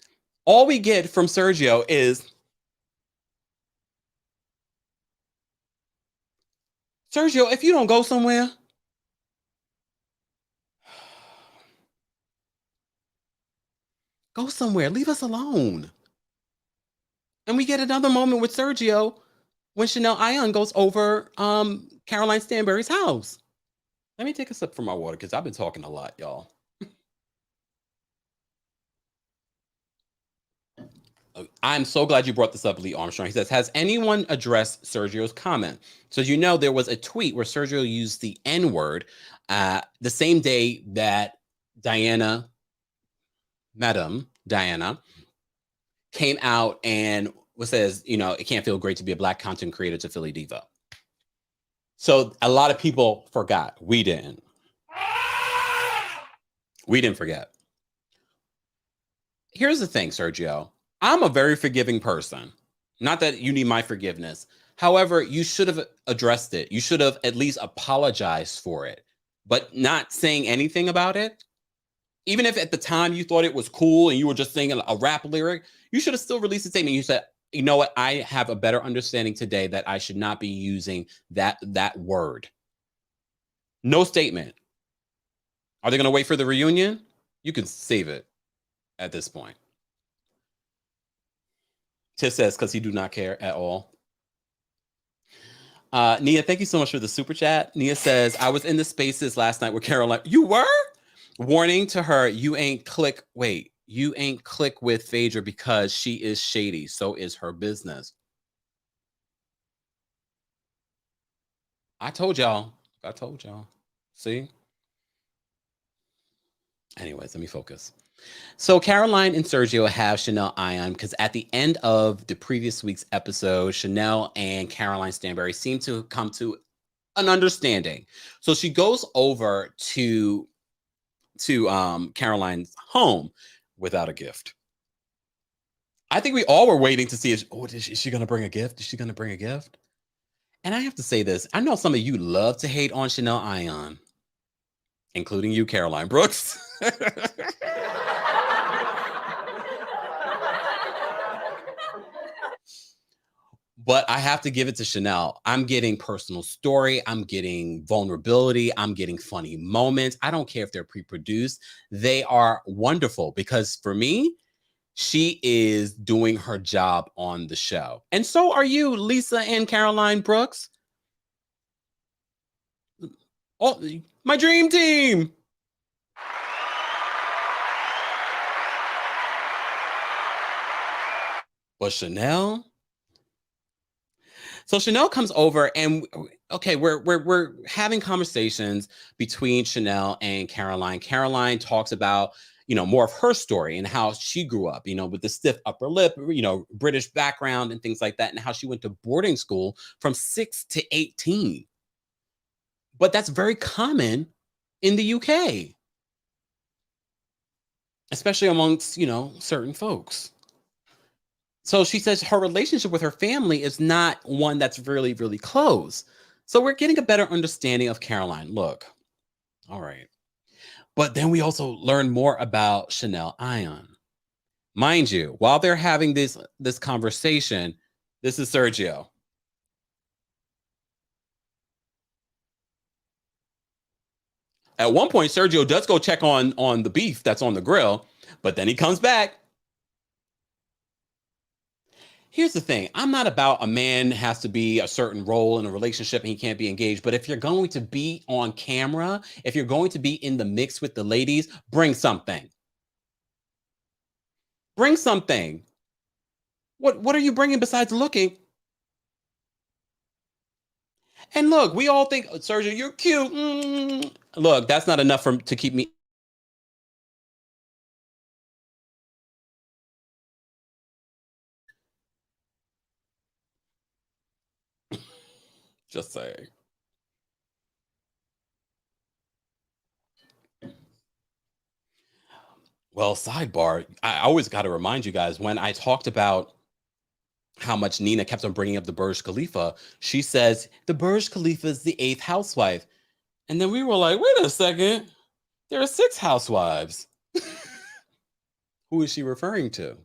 all we get from Sergio is, Sergio, if you don't go somewhere, go somewhere. Leave us alone. And we get another moment with Sergio when Chanel Ayan goes over Caroline Stanbury's house. Let me take a sip from my water because I've been talking a lot, y'all. I'm so glad you brought this up, Lee Armstrong. He says, has anyone addressed Sergio's comment? So there was a tweet where Sergio used the N-word the same day that Madam Diana, came out and says, it can't feel great to be a Black content creator to Philly Diva. So a lot of people forgot. We didn't. We didn't forget. Here's the thing, Sergio. I'm a very forgiving person. Not that you need my forgiveness. However, you should have addressed it. You should have at least apologized for it, but not saying anything about it. Even if at the time you thought it was cool and you were just saying a rap lyric, you should have still released a statement. You said, you know what? I have a better understanding today that I should not be using that word. No statement. Are they going to wait for the reunion? You can save it at this point. Tiff says, because he do not care at all. Nia, thank you so much for the super chat. Nia says, I was in the spaces last night with Caroline. You were? Warning to her, you ain't click. Wait, you ain't click with Phaedra because she is shady. So is her business. I told y'all. I told y'all. See? Anyways, let me focus. So Caroline and Sergio have Chanel Ayan because at the end of the previous week's episode, Chanel and Caroline Stanbury seem to come to an understanding. So she goes over to Caroline's home without a gift. I think we all were waiting to see, is she going to bring a gift? Is she going to bring a gift? And I have to say this. I know some of you love to hate on Chanel Ayan, including you, Caroline Brooks. But I have to give it to Chanel. I'm getting personal story. I'm getting vulnerability. I'm getting funny moments. I don't care if they're pre-produced. They are wonderful because for me, she is doing her job on the show. And so are you, Lesa and Caroline Brooks. Oh, my dream team. But Chanel. So Chanel comes over and okay, we're having conversations between Chanel and Caroline. Caroline talks about, more of her story and how she grew up, with the stiff upper lip, British background and things like that, and how she went to boarding school from 6 to 18. But that's very common in the UK, especially amongst, certain folks. So she says her relationship with her family is not one that's really, really close. So we're getting a better understanding of Caroline. Look, all right. But then we also learn more about Chanel Ayan. Mind you, while they're having this conversation, this is Sergio. At one point, Sergio does go check on the beef that's on the grill, but then he comes back. Here's the thing. I'm not about a man has to be a certain role in a relationship and he can't be engaged. But if you're going to be on camera, if you're going to be in the mix with the ladies, bring something. Bring something. What are you bringing besides looking? And look, we all think, Sergio, you're cute. Look, that's not enough to keep me. Just saying. Well, sidebar, I always got to remind you guys when I talked about how much Nina kept on bringing up the Burj Khalifa, she says the Burj Khalifa is the 8th housewife. And then we were like, wait a second, there are 6 housewives. Who is she referring to?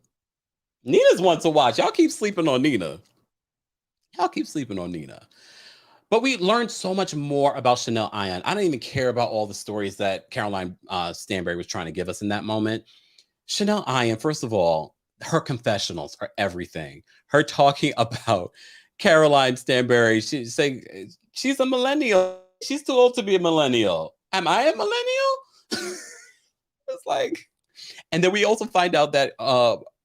Nina's one to watch. Y'all keep sleeping on Nina. Y'all keep sleeping on Nina. But we learned so much more about Chanel Ayan. I don't even care about all the stories that Caroline Stanbury was trying to give us in that moment. Chanel Ayan, first of all, her confessionals are everything. Her talking about Caroline Stanbury, she's saying she's a millennial. She's too old to be a millennial. Am I a millennial? It's like, and then we also find out that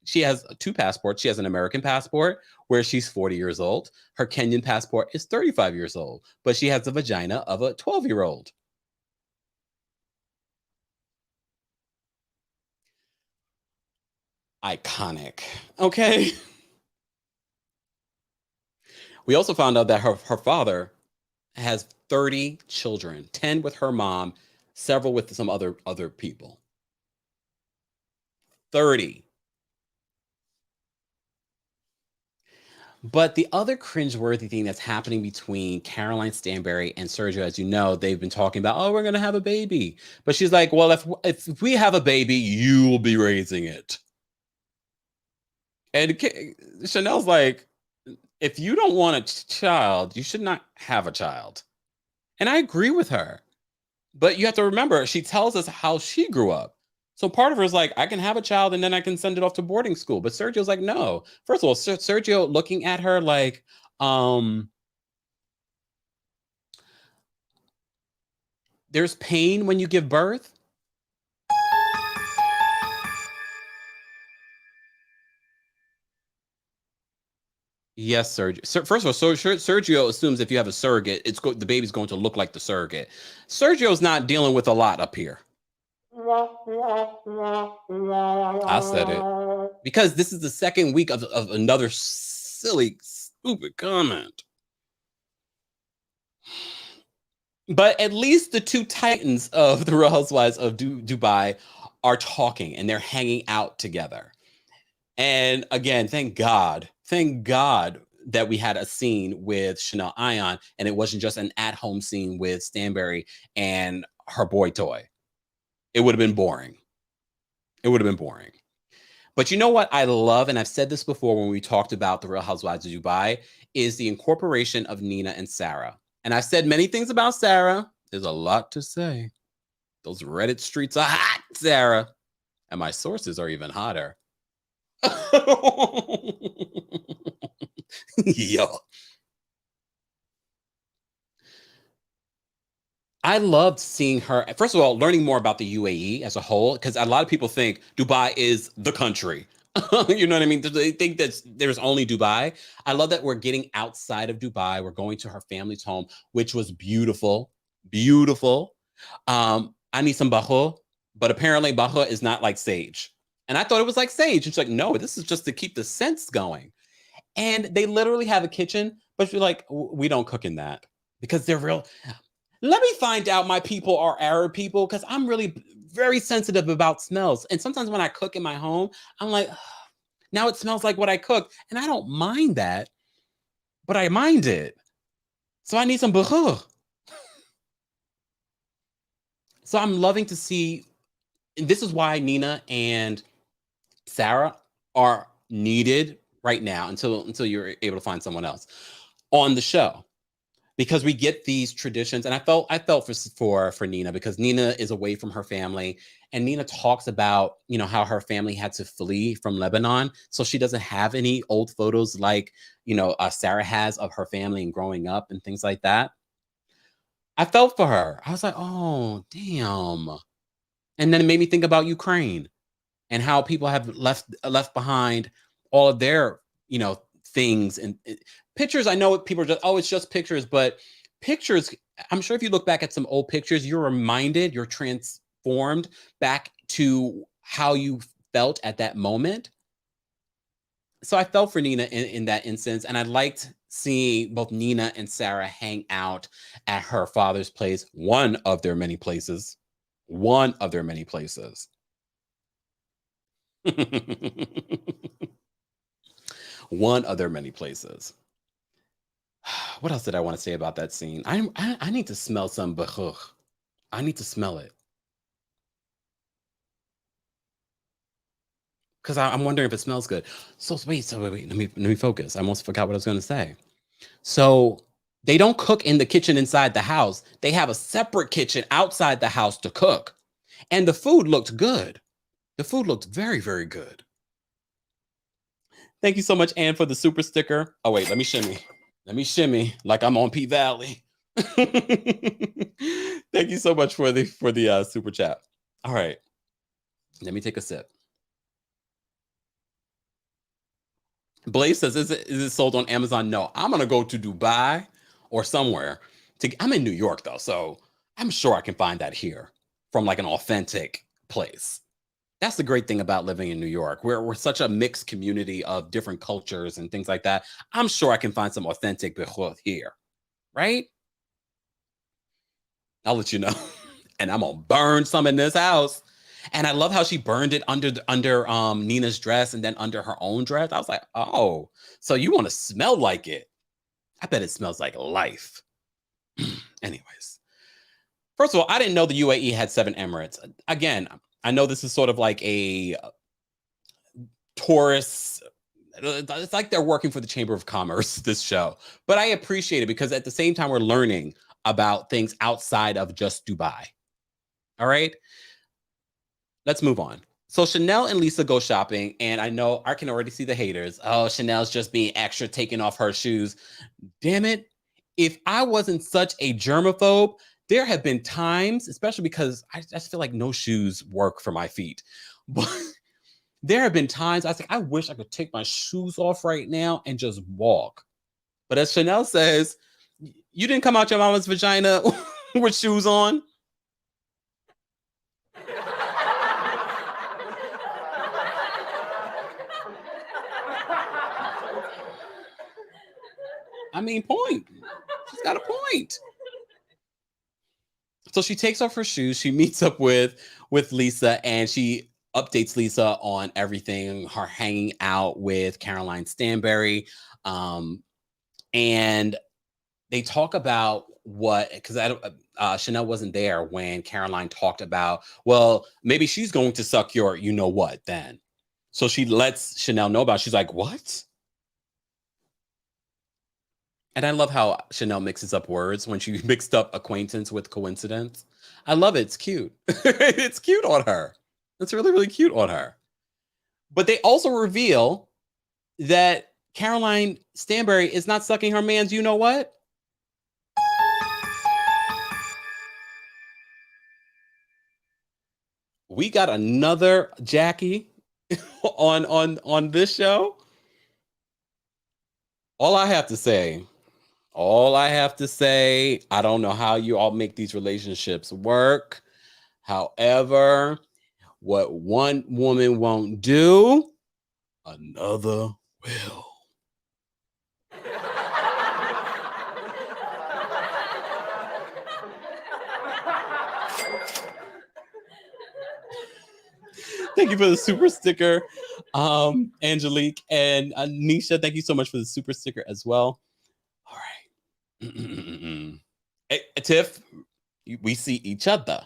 she has 2 passports. She has an American passport where she's 40 years old. Her Kenyan passport is 35 years old, but she has the vagina of a 12-year-old. Iconic. Okay. We also found out that her father has 30 children, 10 with her mom, several with some other people. 30. But the other cringeworthy thing that's happening between Caroline Stanbury and Sergio, as you know, they've been talking about, oh, we're going to have a baby. But she's like, well, if we have a baby, you will be raising it. And Chanel's like, if you don't want a child, you should not have a child. And I agree with her. But you have to remember, she tells us how she grew up. So part of her is like, I can have a child and then I can send it off to boarding school. But Sergio's like, no. First of all, Sergio looking at her like, there's pain when you give birth. Yes, Sergio. First of all, Sergio assumes if you have a surrogate, the baby's going to look like the surrogate. Sergio's not dealing with a lot up here. I said it because this is the second week of another silly, stupid comment. But at least the two titans of the Real Housewives of Dubai are talking and they're hanging out together. And again, thank God that we had a scene with Chanel Ayan and it wasn't just an at-home scene with Stanbury and her boy toy. It would have been boring. It would have been boring. But you know what I love, and I've said this before when we talked about the Real Housewives of Dubai, is the incorporation of Nina and Sarah. And I've said many things about Sarah. There's a lot to say. Those Reddit streets are hot, Sarah. And my sources are even hotter. Yo. I loved seeing her. First of all, learning more about the UAE as a whole, because a lot of people think Dubai is the country. You know what I mean? They think that there's only Dubai. I love that we're getting outside of Dubai. We're going to her family's home, which was beautiful. Beautiful. I need some baho, but apparently baho is not like sage. And I thought it was like sage. It's like, no, this is just to keep the scents going. And they literally have a kitchen, but you're like, we don't cook in that because they're real. Let me find out my people are Arab people because I'm really very sensitive about smells. And sometimes when I cook in my home, I'm like, now it smells like what I cooked. And I don't mind that, but I mind it. So I need some bukhur. So I'm loving to see, and this is why Nina and Sarah are needed right now until you're able to find someone else on the show. Because we get these traditions, and I felt for Nina because Nina is away from her family, and Nina talks about how her family had to flee from Lebanon, so she doesn't have any old photos like Sarah has of her family and growing up and things like that. I felt for her. I was like, oh damn, and then it made me think about Ukraine and how people have left behind all of their things and pictures. I know people are just, oh, it's just pictures, but pictures, I'm sure if you look back at some old pictures, you're transformed back to how you felt at that moment. So I felt for Nina in that instance, and I liked seeing both Nina and Sarah hang out at her father's place, one of their many places. One of their many places. One of their many places. What else did I want to say about that scene? I need to smell some bakhur. I need to smell it. Because I'm wondering if it smells good. So wait. Let me focus. I almost forgot what I was going to say. So they don't cook in the kitchen inside the house. They have a separate kitchen outside the house to cook. And the food looked good. The food looked very, very good. Thank you so much, Anne, for the super sticker. Oh, wait, let me shimmy. Let me shimmy like I'm on P Valley. Thank you so much for the super chat. All right. Let me take a sip. Blaze says, is it sold on Amazon? No, I'm going to go to Dubai or somewhere. I'm in New York, though, so I'm sure I can find that here from like an authentic place. That's the great thing about living in New York. We're such a mixed community of different cultures and things like that. I'm sure I can find some authentic bechut here, right? I'll let you know. And I'm going to burn some in this house. And I love how she burned it under Nina's dress and then under her own dress. I was like, oh, so you want to smell like it. I bet it smells like life. Anyways. First of all, I didn't know the UAE had 7 emirates. Again, I know this is sort of like a tourist. It's like they're working for the Chamber of Commerce, this show. But I appreciate it because at the same time, we're learning about things outside of just Dubai. All right. Let's move on. So Chanel and Lesa go shopping, and I know I can already see the haters. Oh, Chanel's just being extra, taking off her shoes. Damn it. If I wasn't such a germaphobe, there have been times, especially because I just feel like no shoes work for my feet. But There have been times I was like, I wish I could take my shoes off right now and just walk. But as Chanel says, you didn't come out your mama's vagina with shoes on. I mean, point. She's got a point. So she takes off her shoes. She meets up with Lesa, and she updates Lesa on everything. Her hanging out with Caroline Stanbury, and they talk about what, because Chanel wasn't there when Caroline talked about. Well, maybe she's going to suck your, you know what, then. So she lets Chanel know about it. She's like, what? And I love how Chanel mixes up words when she mixed up acquaintance with coincidence. I love it. It's cute. It's cute on her. It's really, really cute on her. But they also reveal that Caroline Stanbury is not sucking her man's, you know what? We got another Jackie on this show. All I have to say, I don't know how you all make these relationships work. However, what one woman won't do, another will. Thank you for the super sticker, Angelique, and Nisha. Thank you so much for the super sticker as well. All right. Hey, Tiff, we see each other,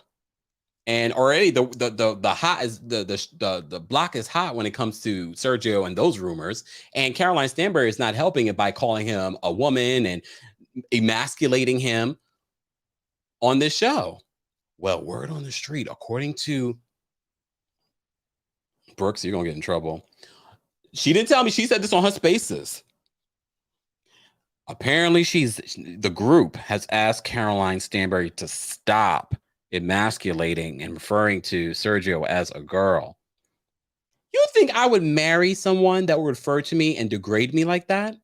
and already the hot is the block is hot when it comes to Sergio and those rumors. And Caroline Stanbury is not helping it by calling him a woman and emasculating him on this show. Well, word on the street, according to Brooks, you're gonna get in trouble. She didn't tell me. She said this on her spaces. Apparently, the group has asked Caroline Stanbury to stop emasculating and referring to Sergio as a girl. You think I would marry someone that would refer to me and degrade me like that?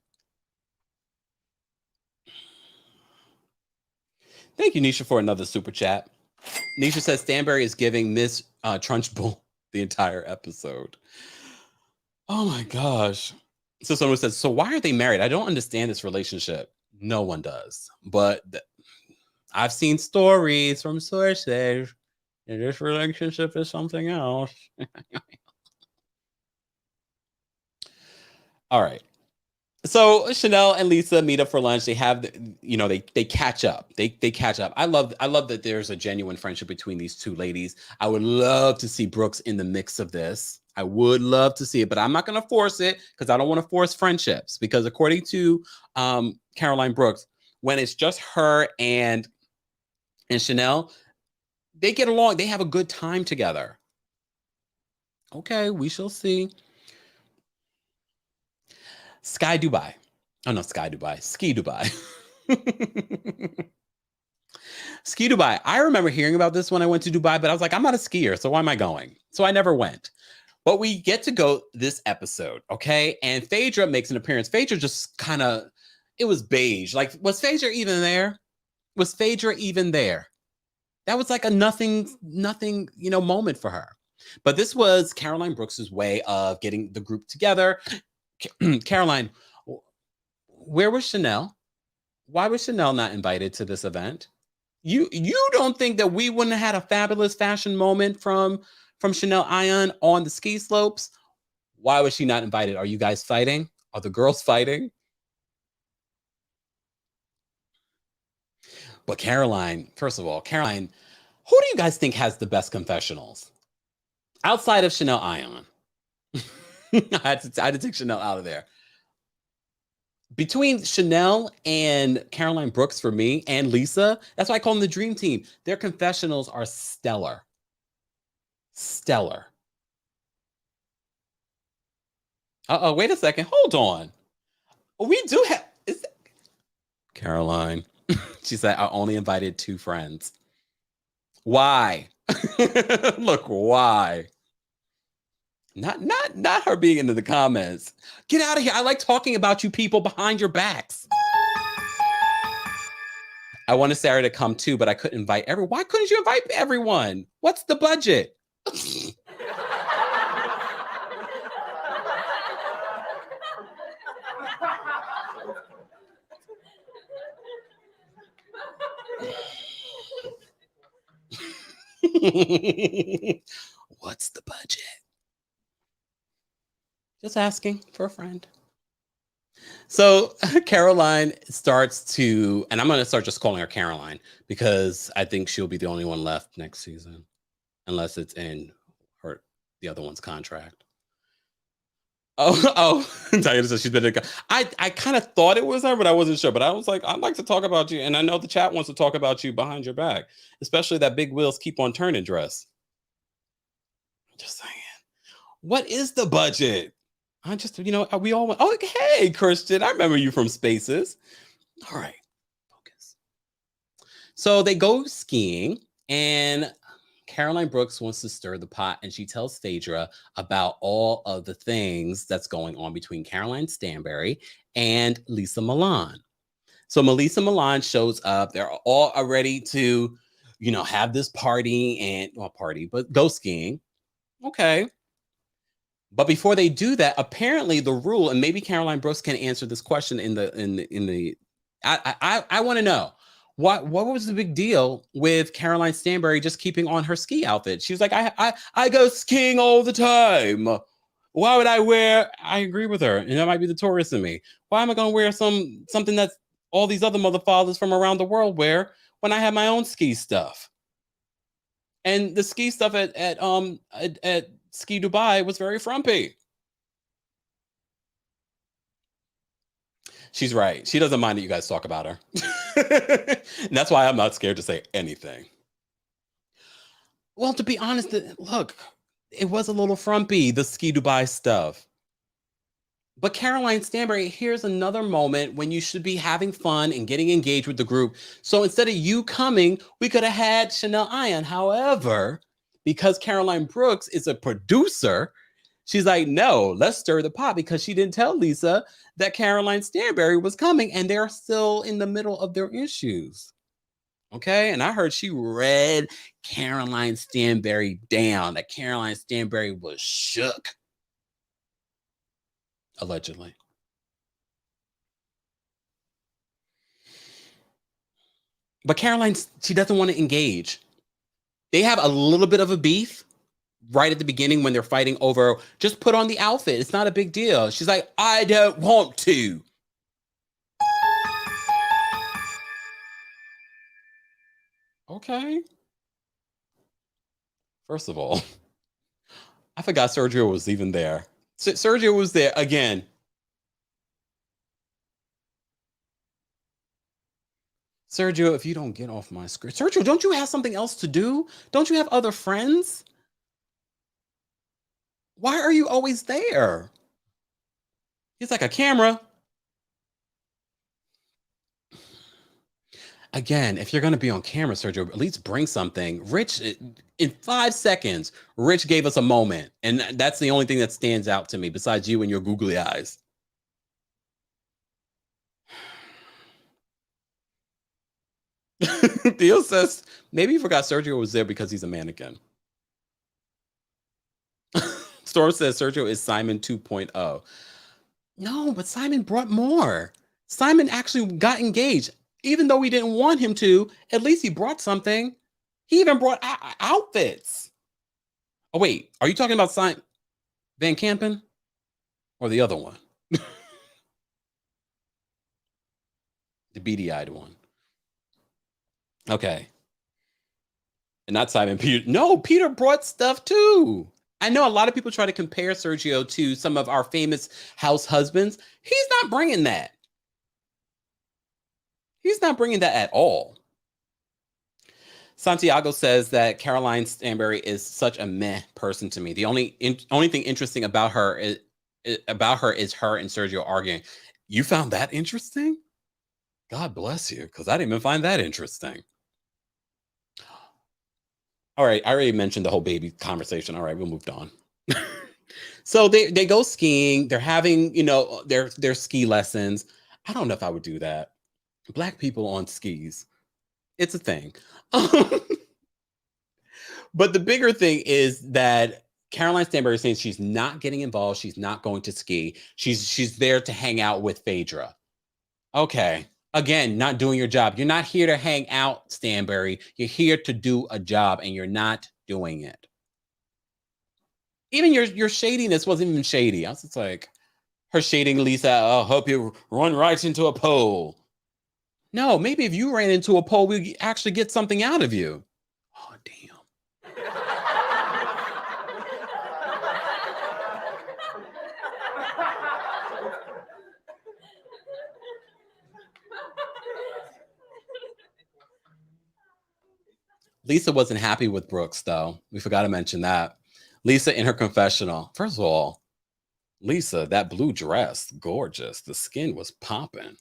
Thank you, Nisha, for another super chat. Nisha says Stanbury is giving Miss Trunchbull the entire episode. Oh my gosh. So someone says, so why are they married? I don't understand this relationship. No one does. But I've seen stories from sources that this relationship is something else. All right. So Chanel and Lesa meet up for lunch. They have, they catch up. They catch up. I love that there's a genuine friendship between these two ladies. I would love to see Brooks in the mix of this. I would love to see it, but I'm not going to force it because I don't want to force friendships. Because according to Caroline Brooks, when it's just her and Chanel, they get along. They have a good time together. Okay, we shall see. Sky Dubai. Oh, no, Sky Dubai. Ski Dubai. Ski Dubai. I remember hearing about this when I went to Dubai, but I was like, I'm not a skier, so why am I going? So I never went. But we get to go this episode, okay? And Phaedra makes an appearance. Phaedra just kind of, it was beige. Like, was Phaedra even there? Was Phaedra even there? That was like a nothing, moment for her. But this was Caroline Brooks's way of getting the group together. Caroline, where was Chanel? Why was Chanel not invited to this event? You don't think that we wouldn't have had a fabulous fashion moment from Chanel Ayan on the ski slopes? Why was she not invited? Are you guys fighting? Are the girls fighting? But Caroline, first of all, Caroline, who do you guys think has the best confessionals? Outside of Chanel Ayan. I had to take Chanel out of there. Between Chanel and Caroline Brooks for me and Lesa, that's why I call them the dream team. Their confessionals are stellar. Stellar. Uh-oh, wait a second. Hold on. We do have... Caroline. She said, I only invited 2 friends. Why? Look, why? Not her being into the comments. Get out of here. I like talking about you people behind your backs. I wanted Sarah to come too, but I couldn't invite everyone. Why couldn't you invite everyone? What's the budget? What's the budget? Just asking for a friend. So Caroline starts to, and I'm going to start just calling her Caroline because I think she'll be the only one left next season, unless it's in the other one's contract. Oh, Diana says she's been. I kind of thought it was her, but I wasn't sure. But I was like, I'd like to talk about you, and I know the chat wants to talk about you behind your back, especially that big wheels keep on turning dress. Just saying, what is the budget? I just, we all went. Oh, hey, Christian, I remember you from Spaces. All right, focus. So they go skiing, and Caroline Brooks wants to stir the pot, and she tells Phaedra about all of the things that's going on between Caroline Stanbury and Lesa Milan. So Melissa Milan shows up. They're all ready to, have this party but go skiing. Okay. But before they do that, apparently the rule, and maybe Caroline Brooks can answer this question I want to know. What was the big deal with Caroline Stanbury just keeping on her ski outfit? She was like, I go skiing all the time. Why would I agree with her, and that might be the tourist in me. Why am I going to wear something that's all these other mother fathers from around the world wear when I have my own ski stuff? And the ski stuff at Ski Dubai was very frumpy. She's right. She doesn't mind that you guys talk about her. And that's why I'm not scared to say anything. Well, to be honest, look, it was a little frumpy, the Ski Dubai stuff. But Caroline Stanbury, here's another moment when you should be having fun and getting engaged with the group. So instead of you coming, we could have had Chanel Ayan. However, because Caroline Brooks is a producer, she's like, no, let's stir the pot, because she didn't tell Lesa that Caroline Stanbury was coming, and they're still in the middle of their issues. Okay. And I heard she read Caroline Stanbury down, that Caroline Stanbury was shook. Allegedly. But Caroline, she doesn't want to engage. They have a little bit of a beef right at the beginning when they're fighting over, just put on the outfit. It's not a big deal. She's like, I don't want to. Okay. First of all, I forgot Sergio was even there. Sergio was there again. Sergio, if you don't get off my screen. Sergio, don't you have something else to do? Don't you have other friends? Why are you always there? He's like, a camera. Again, if you're going to be on camera, Sergio, at least bring something. Rich, in 5 seconds, Rich gave us a moment. And that's the only thing that stands out to me besides you and your googly eyes. Theo says, maybe you forgot Sergio was there because he's a mannequin. Storm says Sergio is Simon 2.0. No, but Simon brought more. Simon actually got engaged. Even though we didn't want him to, at least he brought something. He even brought outfits. Oh, wait. Are you talking about Simon Van Kampen or the other one? The beady-eyed one. Okay. And not Simon. Peter. No, Peter brought stuff too. I know a lot of people try to compare Sergio to some of our famous house husbands. He's not bringing that. He's not bringing that at all. Santiago says that Caroline Stanbury is such a meh person to me. The only thing interesting about her is her and Sergio arguing. You found that interesting? God bless you, because I didn't even find that interesting. All right, I already mentioned the whole baby conversation. All right, we moved on. So they go skiing. They're having, their ski lessons. I don't know if I would do that. Black people on skis. It's a thing. But the bigger thing is that Caroline Stanbury is saying she's not getting involved. She's not going to ski. She's there to hang out with Phaedra. Okay. Again, not doing your job. You're not here to hang out, Stanbury. You're here to do a job, and you're not doing it. Even your shadiness wasn't even shady. I was just like, her shading Lesa, I'll help you run right into a pole. No, maybe if you ran into a pole, we'd actually get something out of you. Oh, damn. Lesa wasn't happy with Brooks, though. We forgot to mention that. Lesa in her confessional. First of all, Lesa, that blue dress, gorgeous. The skin was popping.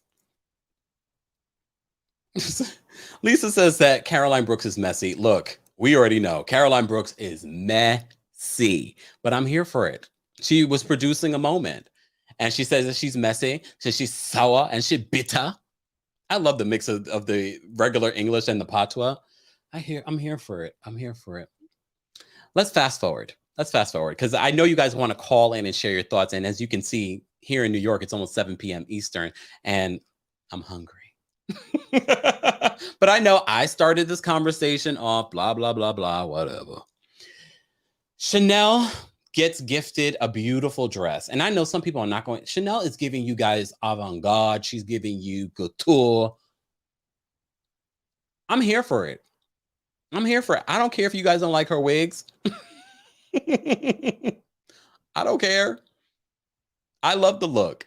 Lesa says that Caroline Brooks is messy. Look, we already know Caroline Brooks is messy, but I'm here for it. She was producing a moment, and she says that she's messy, so she's sour and she's bitter. I love the mix of the regular English and the patois. I'm here for it. I'm here for it. Let's fast forward. Because I know you guys want to call in and share your thoughts. And as you can see here in New York, it's almost 7 p.m. Eastern, and I'm hungry. But I know I started this conversation off, blah, blah, blah, blah, whatever. Chanel gets gifted a beautiful dress. And I know some people are not going, Chanel is giving you guys avant-garde. She's giving you couture. I'm here for it. I don't care if you guys don't like her wigs. I don't care. I love the look.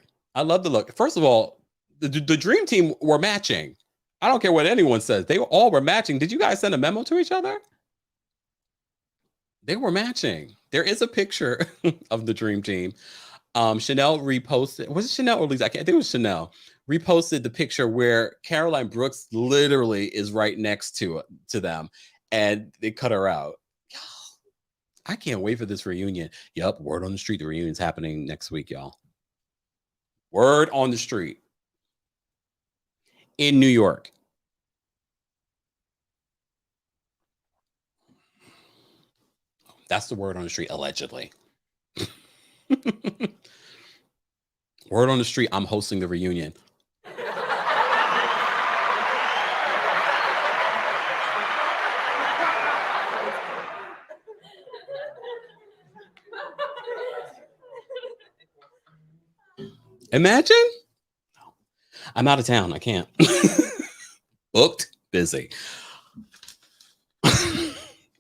First of all, the dream team were matching. I don't care what anyone says. They all were matching. Did you guys send a memo to each other? They were matching. There is a picture of the dream team. Chanel reposted. Was it Chanel or Lisa? I think it was Chanel. Reposted the picture where Caroline Brooks literally is right next to them, and they cut her out. I can't wait for this reunion. Yep, word on the street. The reunion's happening next week, y'all. Word on the street. In New York. That's the word on the street, allegedly. Word on the street, I'm hosting the reunion. Imagine? I'm out of town. I can't. Booked, busy.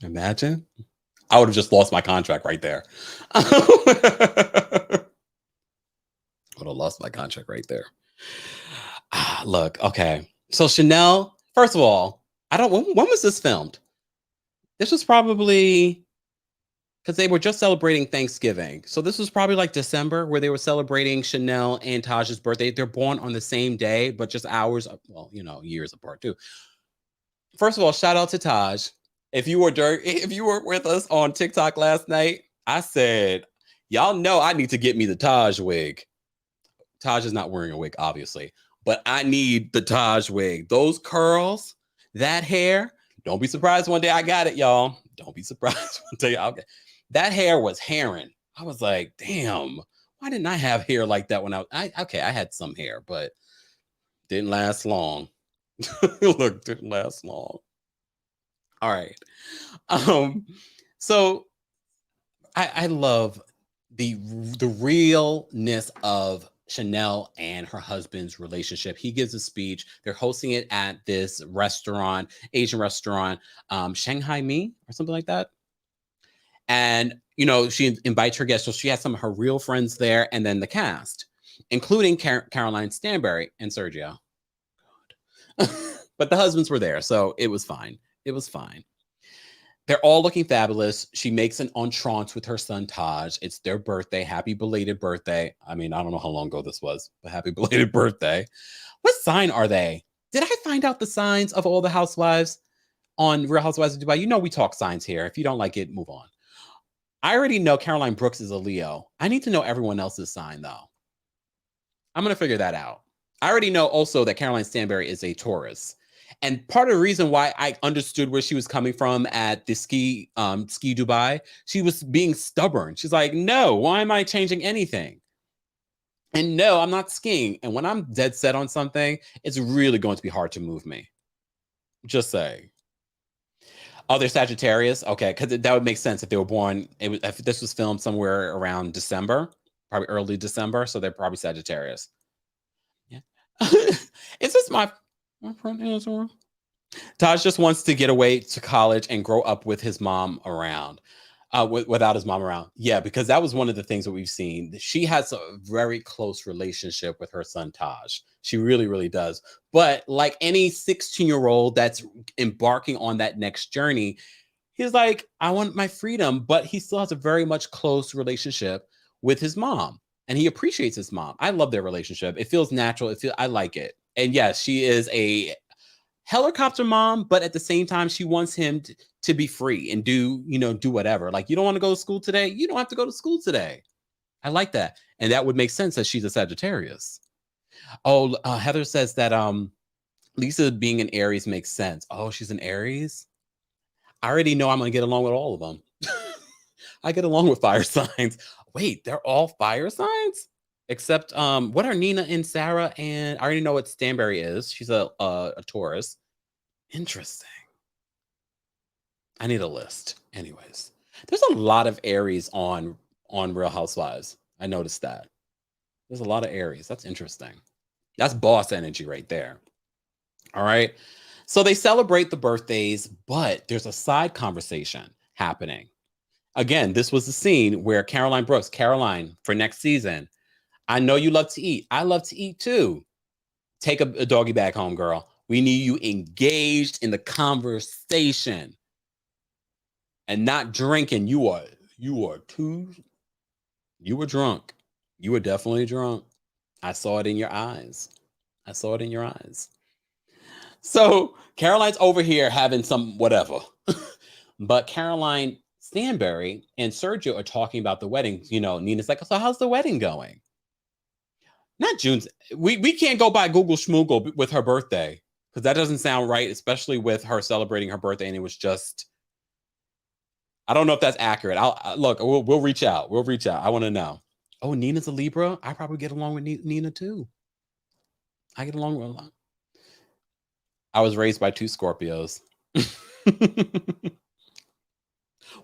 Imagine? I would have just lost my contract right there. Look, okay. So Chanel, first of all, when was this filmed? This was probably because they were just celebrating Thanksgiving. So this was probably like December where they were celebrating Chanel and Taj's birthday. They're born on the same day, but just hours, well, years apart too. First of all, shout out to Taj. If you were with us on TikTok last night, I said, y'all know I need to get me the Taj wig. Taj is not wearing a wig, obviously, but I need the Taj wig. Those curls, that hair. Don't be surprised one day I got it, y'all. Don't be surprised one day I'll get that hair was herring. I was like, damn, why didn't I have hair like that when I had some hair, but didn't last long. Look, didn't last long. All right. So I love the realness of Chanel and her husband's relationship. He gives a speech. They're hosting it at this restaurant, Asian restaurant, Shanghai Mi or something like that. And, she invites her guests. So she has some of her real friends there and then the cast, including Caroline Stanbury and Sergio. But the husbands were there, so it was fine. They're all looking fabulous. She makes an entrance with her son, Taj. It's their birthday. Happy belated birthday. I mean, I don't know how long ago this was, but happy belated birthday. What sign are they? Did I find out the signs of all the housewives on Real Housewives of Dubai? We talk signs here. If you don't like it, move on. I already know Caroline Brooks is a Leo. I need to know everyone else's sign, though. I'm going to figure that out. I already know also that Caroline Stanbury is a Taurus. And part of the reason why I understood where she was coming from at the ski Dubai, she was being stubborn. She's like, no, why am I changing anything? And no, I'm not skiing. And when I'm dead set on something, it's really going to be hard to move me. Just saying. Oh, they're Sagittarius? Okay, because that would make sense if they were born, if this was filmed somewhere around December, probably early December, so they're probably Sagittarius. Yeah. Is this my front answer? Taj just wants to get away to college and grow up with his mom around, without his mom around. Yeah, because that was one of the things that we've seen. She has a very close relationship with her son Taj. She really, really does. But like any 16-year-old that's embarking on that next journey, he's like, I want my freedom, but he still has a very much close relationship with his mom. And he appreciates his mom. I love their relationship. It feels natural. I like it. And yes, she is a helicopter mom, but at the same time, she wants him to be free and do whatever. Like, you don't want to go to school today? You don't have to go to school today. I like that. And that would make sense that she's a Sagittarius. Oh, Heather says that Lisa being an Aries makes sense. Oh, she's an Aries? I already know I'm going to get along with all of them. I get along with fire signs. Wait, they're all fire signs? Except what are Nina and Sarah? And I already know what Stanbury is. She's a Taurus. Interesting. I need a list. Anyways, there's a lot of Aries on Real Housewives. I noticed that. There's a lot of Aries. That's interesting. That's boss energy right there. All right. So they celebrate the birthdays, but there's a side conversation happening. Again, this was the scene where Caroline Brooks, Caroline, for next season, I know you love to eat. I love to eat too. Take a doggy bag home, girl. We need you engaged in the conversation and not drinking. You were drunk. You were definitely drunk. I saw it in your eyes. I saw it in your eyes. So Caroline's over here having some whatever. But Caroline Stanbury and Sergio are talking about the wedding. Nina's like, so how's the wedding going? Not June's. We can't go by Google Schmoogle with her birthday because that doesn't sound right, especially with her celebrating her birthday. And it was just, I don't know if that's accurate. Look, we'll reach out. We'll reach out. I want to know. Oh, Nina's a Libra. I probably get along with Nina too. I get along with a lot. I was raised by 2 Scorpios.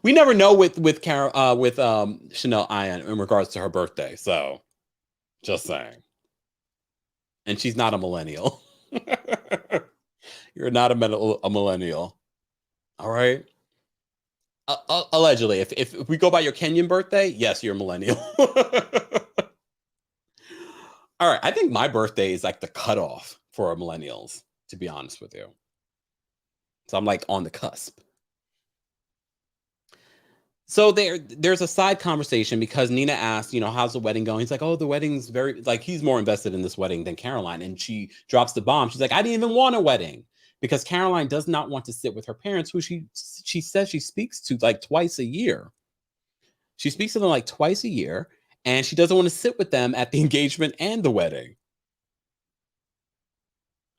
We never know with Chanel Ayan in regards to her birthday. So just saying. And she's not a millennial. You're not a millennial. All right. Allegedly, if we go by your Kenyan birthday, yes, you're a millennial. All right. I think my birthday is like the cutoff for millennials, to be honest with you. So I'm like on the cusp. So there's a side conversation because Nina asked, how's the wedding going? He's like, oh, the wedding's he's more invested in this wedding than Caroline. And she drops the bomb. She's like, I didn't even want a wedding because Caroline does not want to sit with her parents, who she says she speaks to like twice a year. She speaks to them like twice a year, and she doesn't want to sit with them at the engagement and the wedding.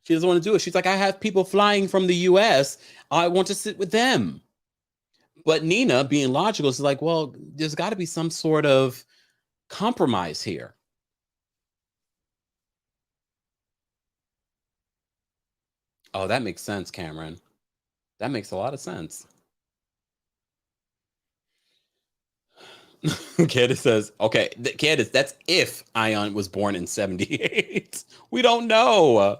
She doesn't want to do it. She's like, I have people flying from the US. I want to sit with them. But Nina, being logical, is like, well, there's got to be some sort of compromise here. Oh, that makes sense, Cameron. That makes a lot of sense. Candace says, okay, Candace, that's if Ayan was born in 78. We don't know.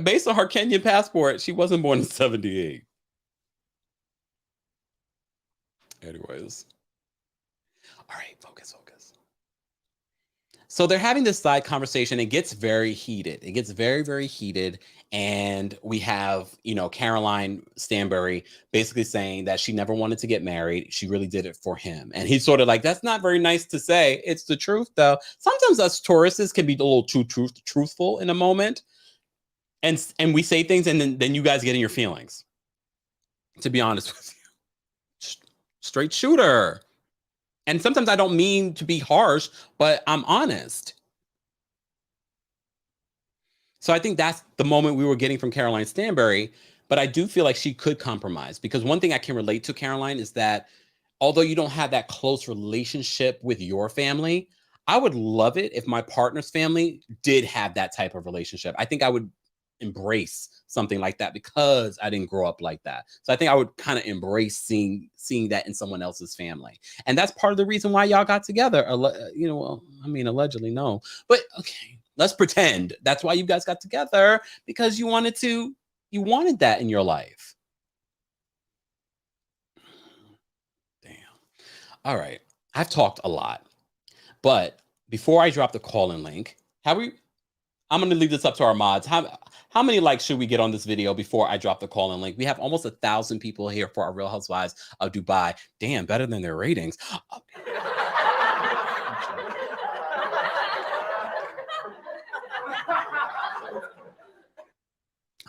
Based on her Kenyan passport, she wasn't born in 78. Anyways. All right, focus. So they're having this side conversation. It gets very heated. It gets very, very heated. And we have, Caroline Stanbury basically saying that she never wanted to get married. She really did it for him. And he's sort of like, that's not very nice to say. It's the truth, though. Sometimes us Tauruses can be a little too truthful in a moment. And we say things and then you guys get in your feelings. To be honest with you. Straight shooter. And sometimes I don't mean to be harsh, but I'm honest. So I think that's the moment we were getting from Caroline Stanbury. But I do feel like she could compromise, because one thing I can relate to, Caroline, is that although you don't have that close relationship with your family, I would love it if my partner's family did have that type of relationship. I think I would embrace something like that because I didn't grow up like that. So I think I would kind of embrace seeing that in someone else's family. And that's part of the reason why y'all got together. Well, I mean, allegedly, no. But okay, let's pretend that's why you guys got together, because you wanted that in your life. Damn. All right. I've talked a lot, but before I drop the call-in link, I'm going to leave this up to our mods. How many likes should we get on this video before I drop the call-in link? We have almost 1,000 people here for our Real Housewives of Dubai. Damn, better than their ratings.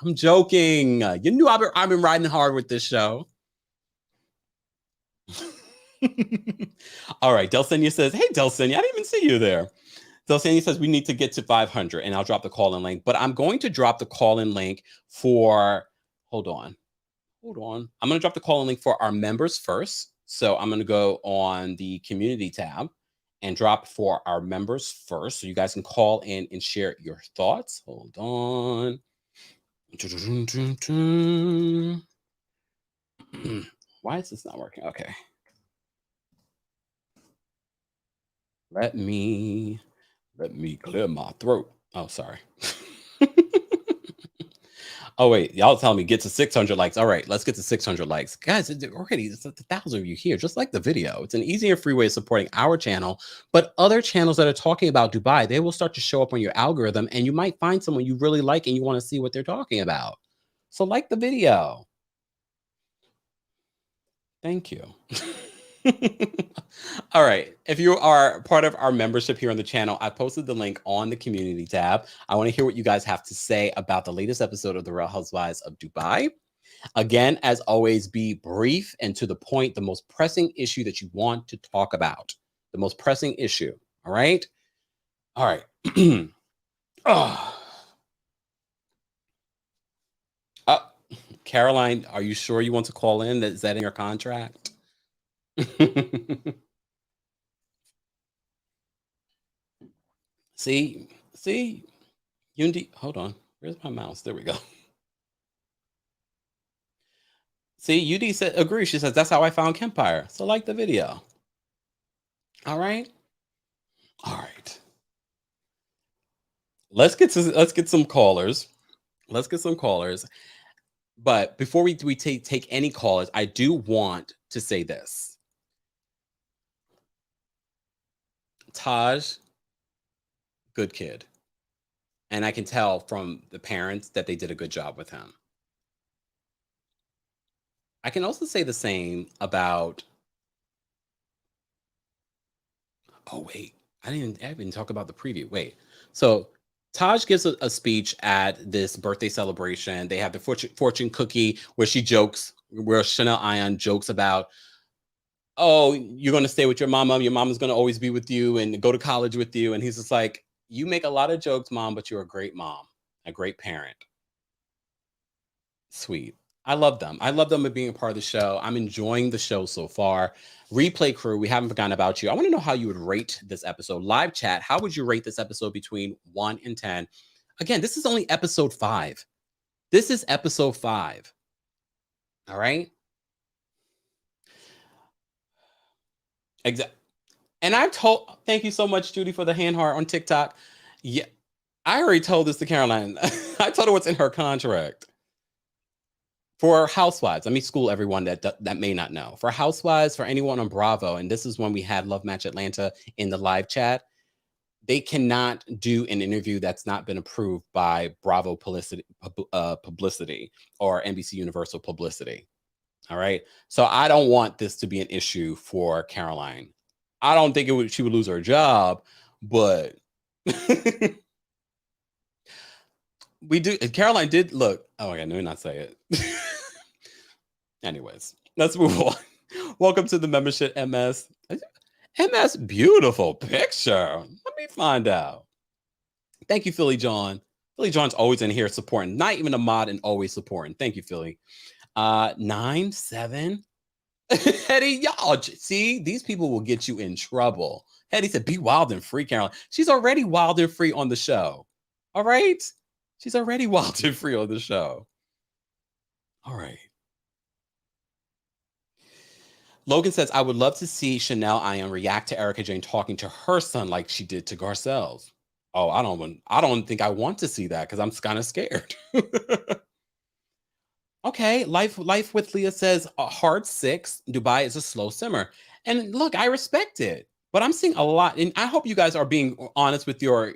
I'm joking. You knew I've been riding hard with this show. All right, Delsenia says, hey, Delsenia, I didn't even see you there. Delsenia says we need to get to 500, and I'll drop the call-in link. But I'm going to drop the call-in link for, hold on. I'm going to drop the call-in link for our members first. So I'm going to go on the community tab and drop for our members first, so you guys can call in and share your thoughts. Hold on. Why is this not working? Okay. Let me clear my throat. Oh, sorry. Oh, wait. Y'all telling me get to 600 likes. All right, let's get to 600 likes. Guys, already it's 1,000 of you here. Just like the video. It's an easy and free way of supporting our channel. But other channels that are talking about Dubai, they will start to show up on your algorithm, and you might find someone you really like and you want to see what they're talking about. So like the video. Thank you. All right. If you are part of our membership here on the channel, I posted the link on the community tab. I want to hear what you guys have to say about the latest episode of The Real Housewives of Dubai. Again, as always, be brief and to the point, the most pressing issue that you want to talk about. The most pressing issue. All right? All right. Oh. Caroline, are you sure you want to call in? Is that in your contract? See, Unity, hold on. Where's my mouse? There we go. See, UD said agree. She says that's how I found Kempire. So like the video. All right. All right. Let's get some callers. Let's get some callers. But before we take any callers, I do want to say this. Taj, good kid. And I can tell from the parents that they did a good job with him. I can also say the same about, oh wait, I didn't talk about the preview. Wait. So Taj gives a speech at this birthday celebration. They have the fortune cookie where Chanel Ayan jokes about, oh, you're going to stay with your mama. Your mama's going to always be with you and go to college with you. And he's just like, you make a lot of jokes, mom, but you're a great mom, a great parent. Sweet. I love them. I love them being a part of the show. I'm enjoying the show so far. Replay crew, we haven't forgotten about you. I want to know how you would rate this episode. Live chat, how would you rate this episode between 1 and 10? Again, this is only episode 5. This is episode 5. All right? Exactly. And thank you so much, Judy, for the hand heart on TikTok. Yeah, I already told this to Caroline. I told her what's in her contract. For Housewives, let me school everyone that may not know. For Housewives, for anyone on Bravo, and this is when we had Love Match Atlanta in the live chat, they cannot do an interview that's not been approved by Bravo publicity or NBC Universal publicity. All right. So I don't want this to be an issue for Caroline. I don't think she would lose her job, but we do. Caroline did look. Oh my God, no, not say it. Anyways, let's move on. Welcome to the membership, MS. MS, beautiful picture. Let me find out. Thank you, Philly John. Philly John's always in here supporting, not even a mod and always supporting. Thank you, Philly. 9-7. Hetty, y'all see, these people will get you in trouble. Hetty said, be wild and free, Caroline. She's already wild and free on the show. All right. She's already wild and free on the show. All right. Logan says, I would love to see Chanel Ayan react to Erica Jane talking to her son like she did to Garcelle's. Oh, I don't think I want to see that because I'm kind of scared. Okay, life with Leah says a hard 6. Dubai is a slow simmer. And look, I respect it. But I'm seeing a lot, and I hope you guys are being honest with your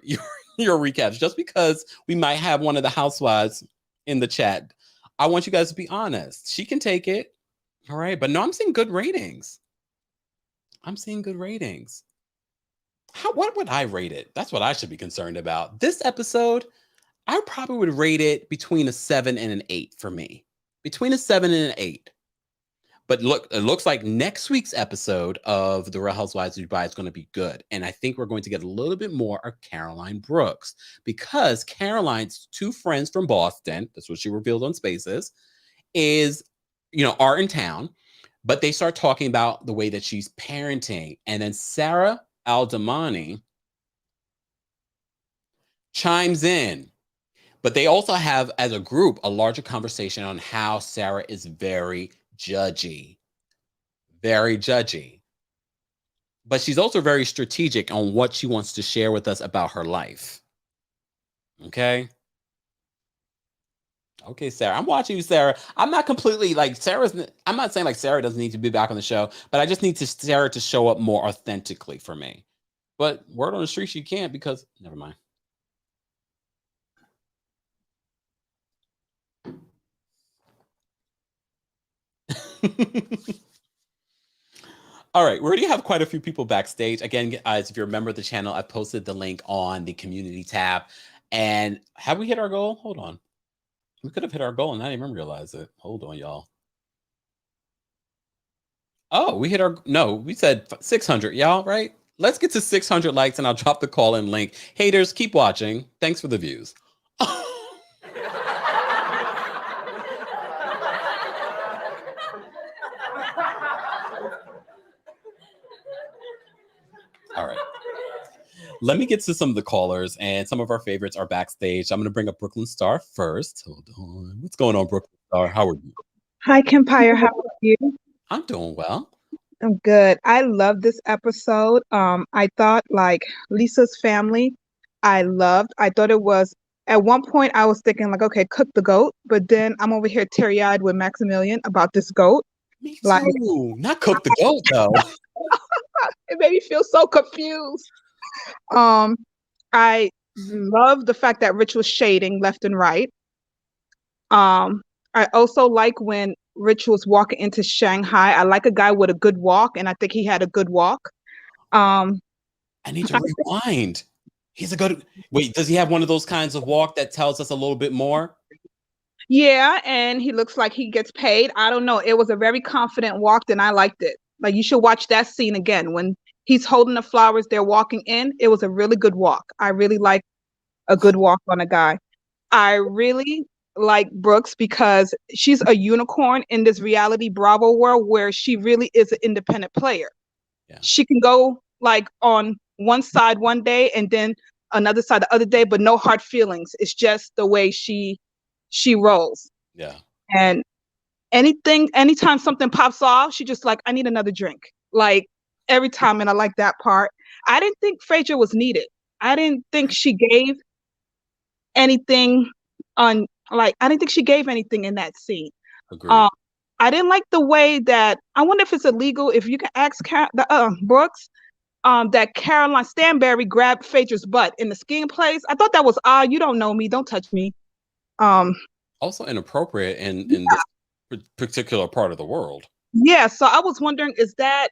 recaps. Just because we might have one of the housewives in the chat, I want you guys to be honest. She can take it. All right, but no, I'm seeing good ratings. I'm seeing good ratings. What would I rate it? That's what I should be concerned about. This episode, I probably would rate it between a 7 and an 8 for me. Between a 7 and an 8. But look, it looks like next week's episode of The Real Housewives of Dubai is going to be good. And I think we're going to get a little bit more of Caroline Brooks, because Caroline's 2 friends from Boston, that's what she revealed on Spaces, are in town, but they start talking about the way that she's parenting. And then Sarah Aldamani chimes in. But they also have, as a group, a larger conversation on how Sarah is very judgy. Very judgy. But she's also very strategic on what she wants to share with us about her life. Okay? Okay, Sarah. I'm watching you, Sarah. I'm not completely like I'm not saying like Sarah doesn't need to be back on the show, but I just need Sarah to show up more authentically for me. But word on the street, she can't because, never mind. All right, we already have quite a few people backstage. Again, guys, if you're a member of the channel, I posted the link on the community tab. And have we hit our goal? Hold on. We could have hit our goal and not even realize it. Hold on, y'all. Oh, we said 600, y'all, right? Let's get to 600 likes and I'll drop the call-in link. Haters, keep watching. Thanks for the views. All right. Let me get to some of the callers, and some of our favorites are backstage. I'm going to bring up Brooklyn Star first. Hold on. What's going on, Brooklyn Star? How are you? Hi, Kempire. How are you? I'm doing well. I'm good. I love this episode. I thought like Lisa's family, I thought it was, at one point I was thinking like, okay, cook the goat, but then I'm over here teary-eyed with Maximilian about this goat. Me too. Like, not cook the goat though. It made me feel so confused. I love the fact that Rich was shading left and right. I also like when Rich was walking into Shanghai. I like a guy with a good walk, and I think he had a good walk. I need to rewind. He's a good. Wait, does he have one of those kinds of walk that tells us a little bit more? Yeah, and he looks like he gets paid. I don't know. It was a very confident walk, and I liked it. Like, you should watch that scene again. When he's holding the flowers, they're walking in. It was a really good walk. I really like a good walk on a guy. I really like Brooks because she's a unicorn in this reality Bravo world where she really is an independent player. Yeah. She can go like on one side one day and then another side the other day, but no hard feelings. It's just the way she rolls. Yeah. And anytime something pops off, she just like, I need another drink. Like every time, and I like that part. I didn't think Phaedra was needed. I didn't think she gave anything I didn't think she gave anything in that scene. Agreed. I didn't like the way that, I wonder if it's illegal, if you can ask Brooks, that Caroline Stanbury grabbed Phaedra's butt in the skiing place. I thought that was odd. You don't know me. Don't touch me. Also inappropriate in this particular part of the world. Yeah, so I was wondering, is that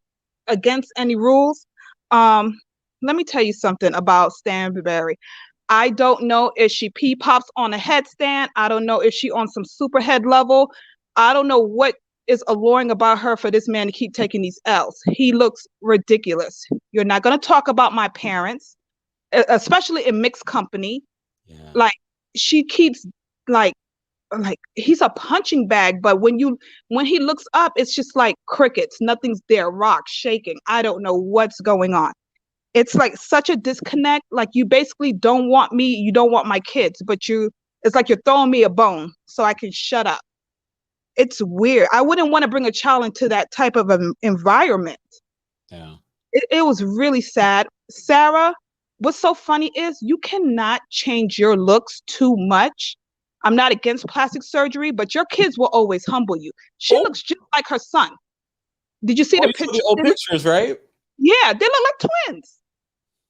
against any rules? Let me tell you something about Stanbury. I don't know if she pee pops on a headstand. I don't know if she on some super head level. I don't know what is alluring about her for this man to keep taking these L's? He looks ridiculous. You're not going to talk about my parents, especially in mixed company. Yeah. Like, she keeps like he's a punching bag, but when he looks up, it's just like crickets. Nothing's there. Rocks shaking. I don't know what's going on. It's like such a disconnect. Like, you basically don't want me. You don't want my kids, but it's like you're throwing me a bone so I can shut up. It's weird. I wouldn't want to bring a child into that type of an environment. Yeah. It was really sad. Sarah, what's so funny is you cannot change your looks too much. I'm not against plastic surgery, but your kids will always humble you. She looks just like her son. Did you see the pictures? The old pictures, right? Yeah, they look like twins.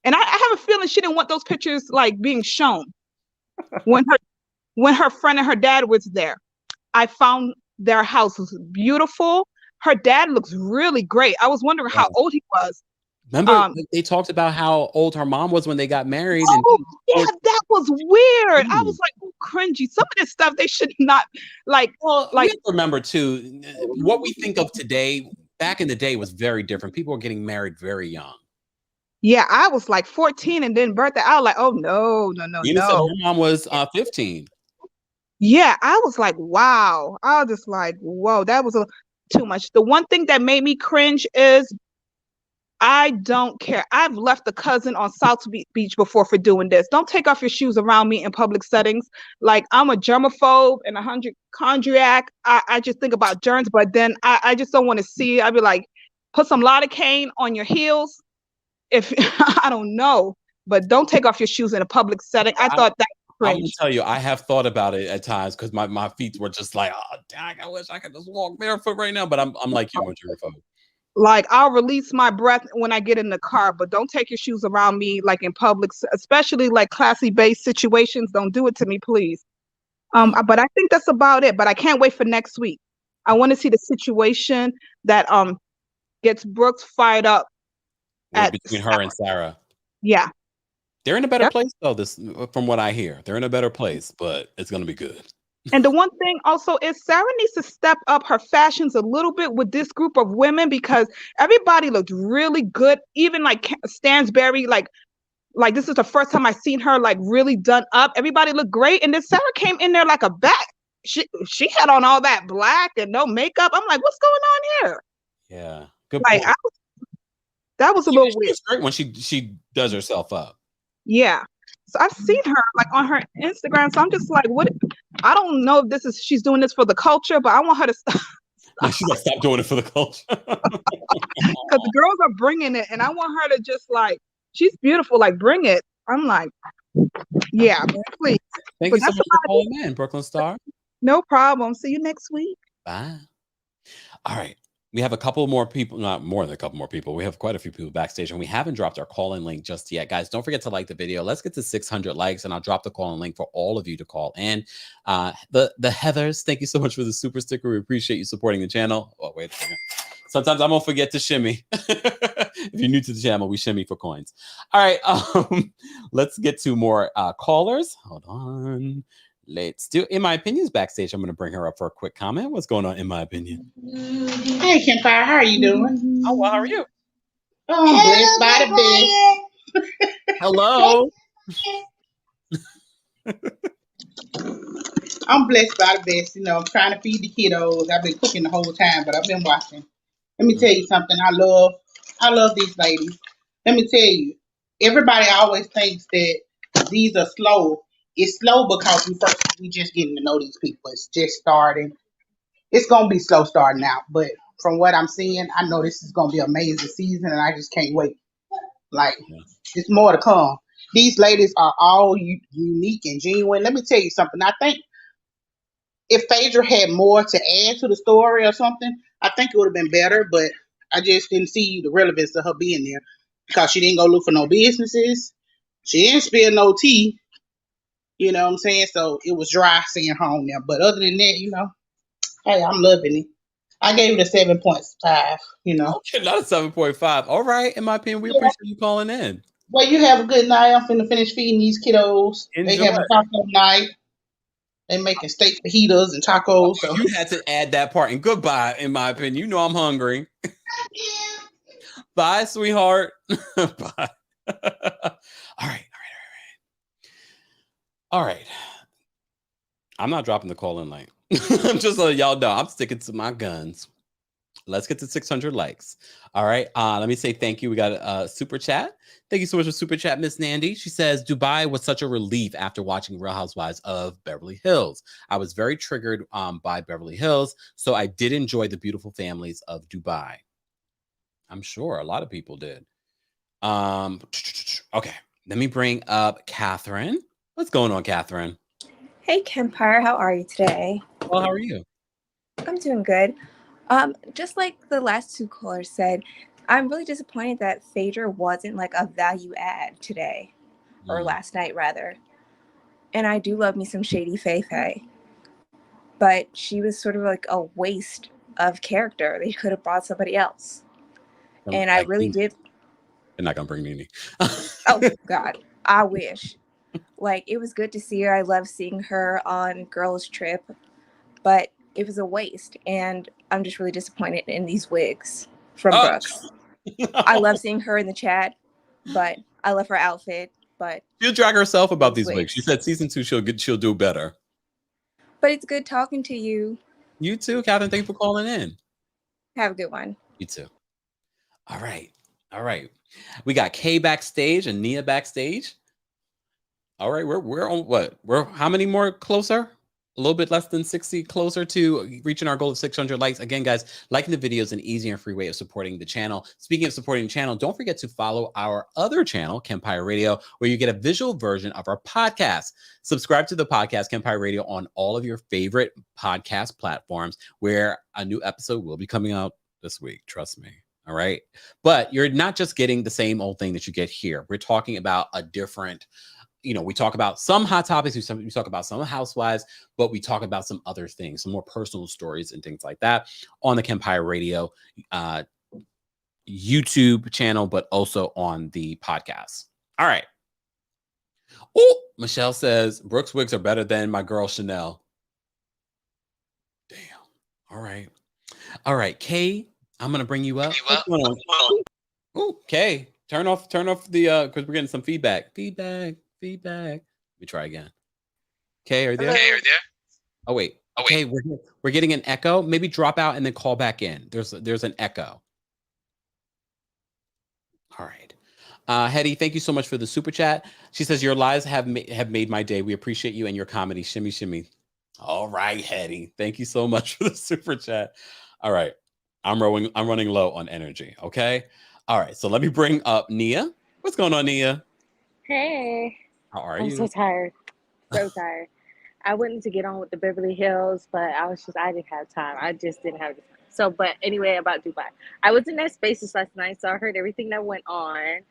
And I have a feeling she didn't want those pictures like being shown when her friend and her dad was there. I found their house was beautiful. Her dad looks really great. I was wondering how old he was. Remember, they talked about how old her mom was when they got married. Yeah, that was weird. I was like, oh, cringy. Some of this stuff they should not like. Well, we have to remember too, what we think of today, back in the day, was very different. People were getting married very young. Yeah, I was like 14 and then birthday. I was like, oh no. Said her mom was 15. Yeah, I was like, wow. I was just like, whoa, that was too much. The one thing that made me cringe is I don't care. I've left a cousin on South Beach before for doing this. Don't take off your shoes around me in public settings. Like, I'm a germaphobe and a hypochondriac. I just think about germs, but then I just don't want to see it. I'd be like, put some lidocaine on your heels. If I don't know, but don't take off your shoes in a public setting. I thought that was cringe. I'm gonna tell you, I have thought about it at times because my feet were just like, oh dang, I wish I could just walk barefoot right now. But I'm like you, I'm a germaphobe. Like, I'll release my breath when I get in the car, but don't take your shoes around me like in public, especially like classy based situations. Don't do it to me, please. But I think that's about it. But I can't wait for next week. I want to see the situation that gets Brooks fired up between her and Sarah. Yeah. They're in a better place though, from what I hear. They're in a better place, but it's gonna be good. And the one thing also is Sarah needs to step up her fashions a little bit with this group of women, because everybody looked really good. Even like Stanbury, like this is the first time I seen her like really done up. Everybody looked great. And then Sarah came in there like a bat. She had on all that black and no makeup. I'm like, what's going on here? Yeah. Good like point. That was a little weird. It's great when she does herself up. Yeah. So I've seen her like on her Instagram. So I'm just like, what? I don't know if she's doing this for the culture, but I want her to stop. She's like, stop doing it for the culture. Because the girls are bringing it, and I want her to just like, she's beautiful, like bring it. I'm like, yeah, please. Thank you so much for calling in, Brooklyn Star. No problem. See you next week. Bye. All right. We have a couple more people, not more than a couple more people. We have quite a few people backstage, and we haven't dropped our call-in link just yet. Guys, don't forget to like the video. Let's get to 600 likes, and I'll drop the call-in link for all of you to call in. The Heathers, thank you so much for the super sticker. We appreciate you supporting the channel. Oh, wait a second. Sometimes I'm going to forget to shimmy. If you're new to the channel, we shimmy for coins. All right, let's get to more callers. Hold on. Let's do In My Opinion's backstage. I'm going to bring her up for a quick comment. What's going on, In My Opinion? Hey, Kempire, how are you doing? Oh, well, how are you? Oh, I'm blessed by the best. Hello. I'm blessed by the best. You know, I'm trying to feed the kiddos. I've been cooking the whole time, but I've been watching. Let me tell you something. I love these ladies. Let me tell you, everybody always thinks that these are slow. It's slow because we just getting to know these people. It's just starting. It's gonna be slow starting out, but from what I'm seeing, I know this is gonna be an amazing season, and I just can't wait. Like, it's more to come. These ladies are all unique and genuine. Let me tell you something. I think if Phaedra had more to add to the story or something, I think it would have been better, but I just didn't see the relevance of her being there because she didn't go look for no businesses. She didn't spill no tea. You know what I'm saying? So it was dry seeing her on there. But other than that, you know, hey, I'm loving it. I gave it a 7.5, you know. Okay, not a 7.5. All right. In my opinion, we appreciate you calling in. Well, you have a good night. I'm finna finish feeding these kiddos. Enjoy. They have a taco night. They making steak fajitas and tacos. So You had to add that part. And goodbye, in my opinion. You know I'm hungry. Bye, sweetheart. Bye. All right. All right. I'm not dropping the call in link. I'm just letting y'all know I'm sticking to my guns. Let's get to 600 likes. All right. Let me say thank you. We got a super chat. Thank you so much for super chat, Miss Nandy. She says, Dubai was such a relief after watching Real Housewives of Beverly Hills. I was very triggered by Beverly Hills, so I did enjoy the beautiful families of Dubai. I'm sure a lot of people did. Okay. Let me bring up Catherine. What's going on, Catherine? Hey, Kempire, how are you today? Well, how are you? I'm doing good. Just like the last two callers said, I'm really disappointed that Phaedra wasn't like a value add today, or last night rather. And I do love me some shady Faye, but she was sort of like a waste of character. They could have brought somebody else. And I really did. They're not gonna bring Nene. Oh God, I wish. Like, it was good to see her. I love seeing her on Girls Trip, but it was a waste. And I'm just really disappointed in these wigs from Brooks. I love seeing her in the chat, but I love her outfit. But she'll drag herself about these wigs. She said season 2 she'll do better. But it's good talking to you. You too, Catherine. Thanks for calling in. Have a good one. You too. All right. We got Kay backstage and Nia backstage. All right, we're on what? We're how many more closer? A little bit less than 60 closer to reaching our goal of 600 likes. Again, guys, liking the video is an easy and free way of supporting the channel. Speaking of supporting the channel, don't forget to follow our other channel, Kempire Radio, where you get a visual version of our podcast. Subscribe to the podcast, Kempire Radio, on all of your favorite podcast platforms, where a new episode will be coming out this week. Trust me. All right. But you're not just getting the same old thing that you get here. We're talking about a different, we talk about some hot topics, we talk about some housewives, but we talk about some other things, some more personal stories and things like that on the Kempire Radio YouTube channel, but also on the podcast. All right. Oh, Michelle says, Brooks wigs are better than my girl Chanel. Damn. All right. Kay, I'm going to bring you up. What's going on? Oh, Kay, turn off the, because we're getting some feedback. Feedback. Let me try again. Okay, are you there? Oh wait. Okay, we're getting an echo. Maybe drop out and then call back in. There's an echo. All right. Hetty, thank you so much for the super chat. She says your lives have made my day. We appreciate you and your comedy. Shimmy, shimmy. All right, Hetty. Thank you so much for the super chat. All right. I'm running low on energy. Okay. All right. So let me bring up Nia. What's going on, Nia? Hey. How are you? I'm so tired. So tired. I wanted to get on with the Beverly Hills, but I didn't have time. I just didn't have the time. So, but anyway, about Dubai. I was in that spaces last night, so I heard everything that went on.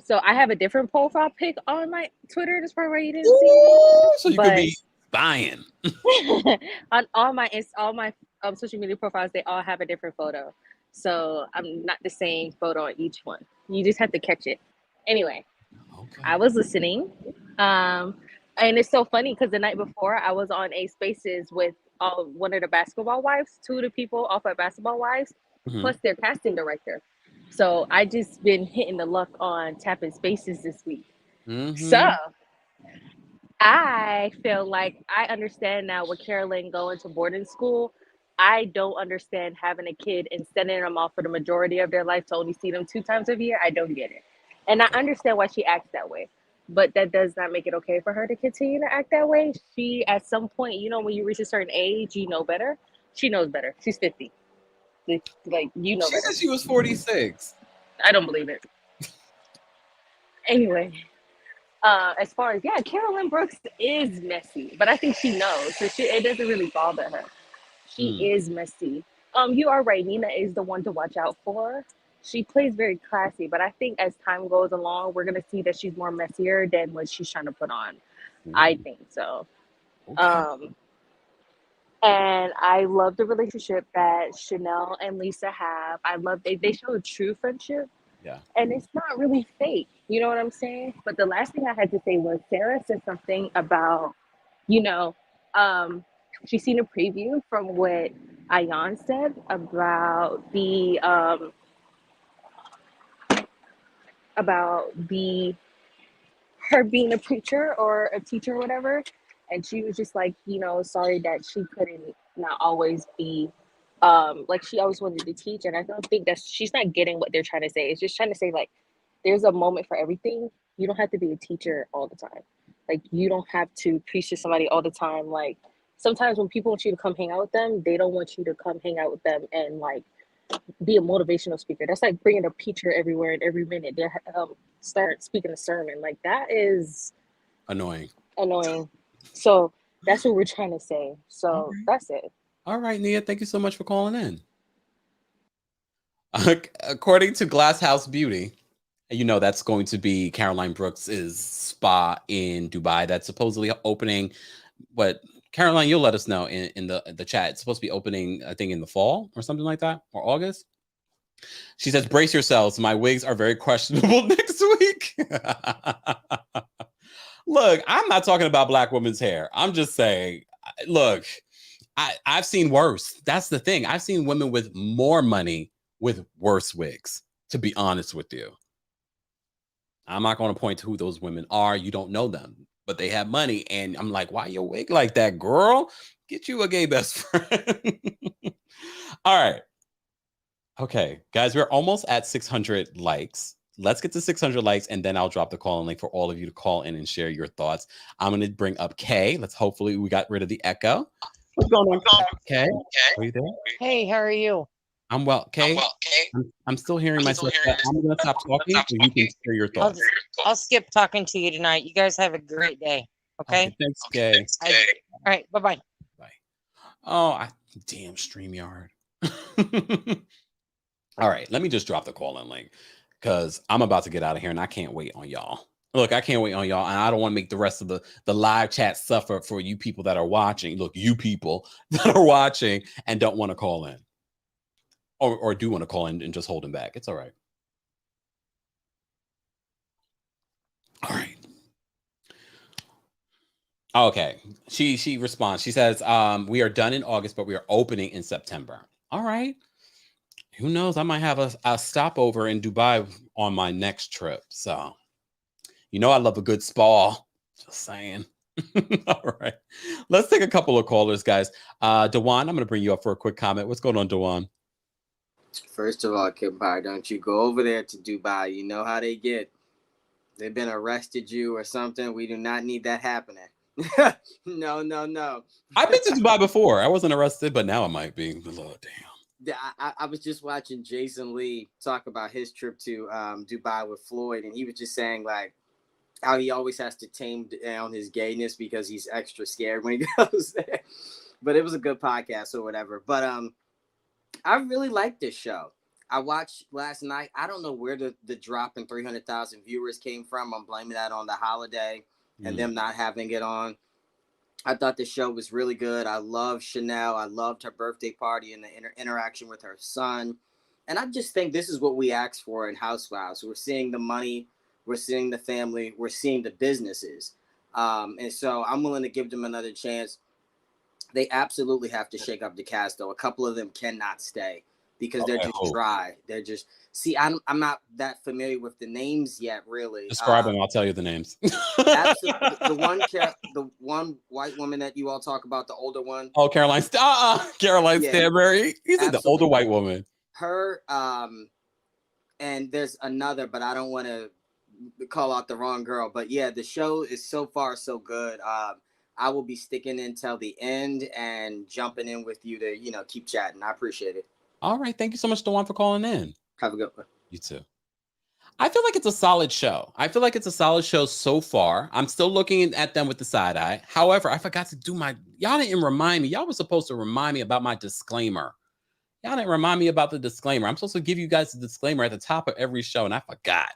So I have a different profile pic on my Twitter. That's probably why you didn't see it. So you could be spying. On all my social media profiles, they all have a different photo. So I'm not the same photo on each one. You just have to catch it. Anyway. Okay. I was listening, and it's so funny because the night before I was on a spaces with one of the basketball wives, two of the people off at Basketball Wives, plus their casting director. So I just been hitting the luck on tapping spaces this week. So I feel like I understand now with Caroline going to boarding school. I don't understand having a kid and sending them off for the majority of their life to only see them 2 times a year. I don't get it. And I understand why she acts that way, but that does not make it okay for her to continue to act that way. She, at some point, when you reach a certain age, you know better. She knows better. She's 50. Like, you know better. She said she was 46. I don't believe it. Anyway, as far as, Carolyn Brooks is messy, but I think she knows. So it doesn't really bother her. She is messy. You are right. Nina is the one to watch out for. She plays very classy, but I think as time goes along, we're going to see that she's more messier than what she's trying to put on. I think so. Okay. And I love the relationship that Chanel and Lesa have. I love they show a true friendship. Yeah. And it's not really fake. You know what I'm saying? But the last thing I had to say was Sarah said something about, you know, she's seen a preview from what Ayan said about the her being a preacher or a teacher or whatever, and she was just like, sorry that she couldn't not always be like she always wanted to teach. And I don't think that she's not getting what they're trying to say. It's just trying to say like there's a moment for everything. You don't have to be a teacher all the time. Like you don't have to preach to somebody all the time. Like sometimes when people want you to come hang out with them, they don't want you to come hang out with them and like be a motivational speaker. That's like bringing a preacher everywhere and every minute they start speaking a sermon. Like that is annoying. So that's what we're trying to say. So that's it. All right, Nia, thank you so much for calling in. According to Glass House Beauty, that's going to be Caroline Brooks's spa in Dubai. That's supposedly opening. But Caroline, you'll let us know in the chat. It's supposed to be opening, I think, in the fall or something like that, or August. She says, brace yourselves. My wigs are very questionable next week. Look, I'm not talking about Black women's hair. I'm just saying, look, I've seen worse. That's the thing. I've seen women with more money with worse wigs, to be honest with you. I'm not going to point to who those women are. You don't know them, but they have money. And I'm like, why your wig like that, girl? Get you a gay best friend. All right. Okay, guys, we're almost at 600 likes. Let's get to 600 likes, and then I'll drop the call-in link for all of you to call in and share your thoughts. I'm going to bring up Kay. Hopefully we got rid of the echo. What's going on, Kay? Are you there? Hey, how are you? I'm well, Kay. I'm still hearing myself. I'm going to stop talking so you can share your thoughts. I'll skip talking to you tonight. You guys have a great day. Okay? Thanks, Kay. All right, bye-bye. Bye. Oh, damn StreamYard. All right, let me just drop the call-in link because I'm about to get out of here and I can't wait on y'all. Look, I can't wait on y'all, and I don't want to make the rest of the live chat suffer for you people that are watching. Look, you people that are watching and don't want to call in. Or do want to call in and just hold him back. It's all right. All right. Okay. She responds. She says, we are done in August, but we are opening in September. All right. Who knows? I might have a stopover in Dubai on my next trip. So, I love a good spa. Just saying. All right. Let's take a couple of callers, guys. Dewan, I'm going to bring you up for a quick comment. What's going on, Dewan? First of all, Kempire, don't you go over there to Dubai. You know how they get. They've been arrested you or something. We do not need that happening. No. I've been to Dubai before. I wasn't arrested, but now I might be. Oh, damn. I was just watching Jason Lee talk about his trip to Dubai with Floyd, and he was just saying, like, how he always has to tame down his gayness because he's extra scared when he goes there. But it was a good podcast or whatever. But I really like this show. I watched last night. I don't know where the drop in 300,000 viewers came from. I'm blaming that on the holiday and them not having it on. I thought the show was really good. I love Chanel. I loved her birthday party and the interaction with her son. And I just think this is what we asked for in Housewives. We're seeing the money. We're seeing the family. We're seeing the businesses. And so I'm willing to give them another chance. They absolutely have to shake up the cast, though. A couple of them cannot stay because they're just dry. They're just I'm not that familiar with the names yet, really. Describe them. I'll tell you the names. Absolutely. The one white woman that you all talk about, the older one. Oh, Caroline Stanbury. He's the older white woman. Her, and there's another, but I don't want to call out the wrong girl. But yeah, the show is so far so good. I will be sticking in till the end and jumping in with you to, keep chatting. I appreciate it. All right. Thank you so much, Dewan, for calling in. Have a good one. You too. I feel like it's a solid show. So far. I'm still looking at them with the side eye. However, I forgot to do y'all didn't remind me. Y'all were supposed to remind me about my disclaimer. Y'all didn't remind me about the disclaimer. I'm supposed to give you guys the disclaimer at the top of every show, and I forgot.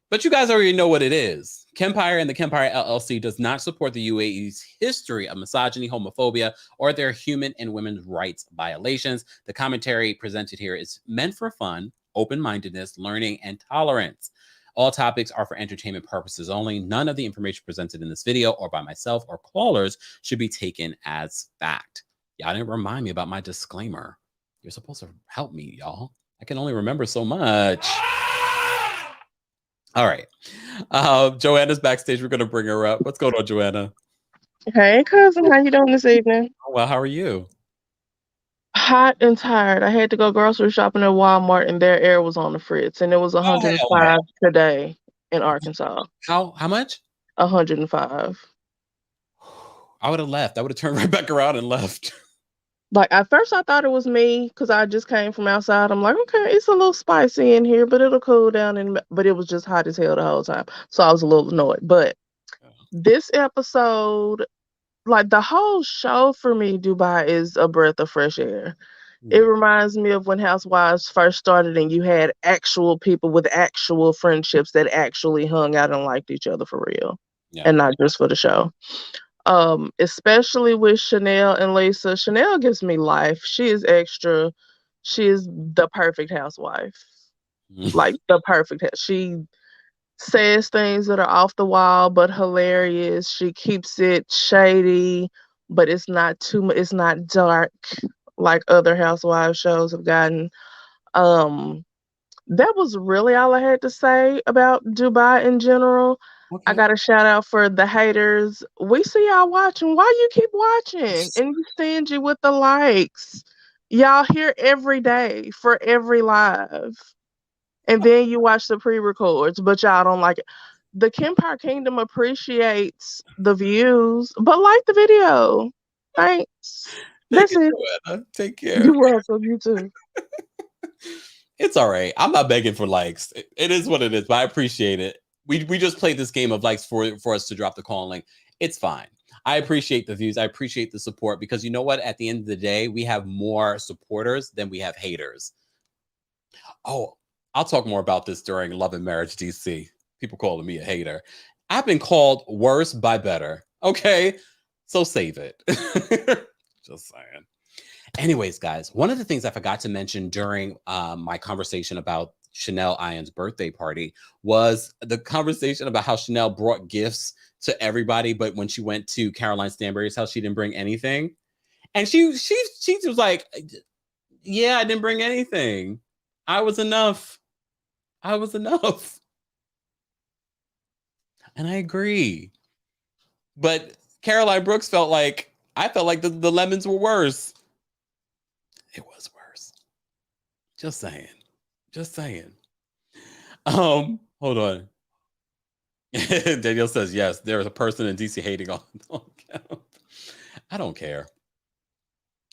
But you guys already know what it is. Kempire and TheKempire LLC does not support the UAE's history of misogyny, homophobia, or their human and women's rights violations. The commentary presented here is meant for fun, open-mindedness, learning, and tolerance. All topics are for entertainment purposes only. None of the information presented in this video or by myself or callers should be taken as fact. Y'all didn't remind me about my disclaimer. You're supposed to help me, y'all. I can only remember so much. All right. Joanna's backstage. We're going to bring her up. What's going on, Joanna? Hey, cousin. How you doing this evening? Oh, well, how are you? Hot and tired. I had to go grocery shopping at Walmart, and their air was on the fritz, and it was 105 today in Arkansas. How much? 105. I would have left. I would have turned right back around and left. Like, at first I thought it was me because I just came from outside. I'm like, okay, it's a little spicy in here, but it'll cool down. But it was just hot as hell the whole time. So I was a little annoyed. But this episode, like the whole show for me, Dubai is a breath of fresh air. It reminds me of when Housewives first started and you had actual people with actual friendships that actually hung out and liked each other for real and not just for the show. Especially with Chanel and Lesa. Chanel gives me life. She is extra. She is the perfect housewife. Like the perfect. She says things that are off the wall but hilarious. She keeps it shady, but it's not too much. It's not dark like other housewives shows have gotten. That was really all I had to say about Dubai in general. Okay. I got a shout out for the haters. We see y'all watching. Why you keep watching? And you stingy with the likes. Y'all here every day for every live. And then you watch the pre-records, but y'all don't like it. The Kempire Kingdom appreciates the views, but like the video. Thanks. That's it. Joanna. Take care. You're welcome. You too. It's all right. I'm not begging for likes. It is what it is, but I appreciate it. We just played this game of likes for us to drop the call link. It's fine. I appreciate the views. I appreciate the support because you know what? At the end of the day, we have more supporters than we have haters. Oh, I'll talk more about this during Love and Marriage DC. People calling me a hater. I've been called worse by better. Okay, so save it. Just saying. Anyways, guys, one of the things I forgot to mention during my conversation about Chanel Ayan's birthday party was the conversation about how Chanel brought gifts to everybody, but when she went to Caroline Stanbury's house, she didn't bring anything. And she was like, yeah, I didn't bring anything. I was enough. And I agree. But Caroline Brooks felt like the lemons were worse. It was worse. Just saying. Hold on. Danielle says, yes, there's a person in DC hating on Kemp. I don't care.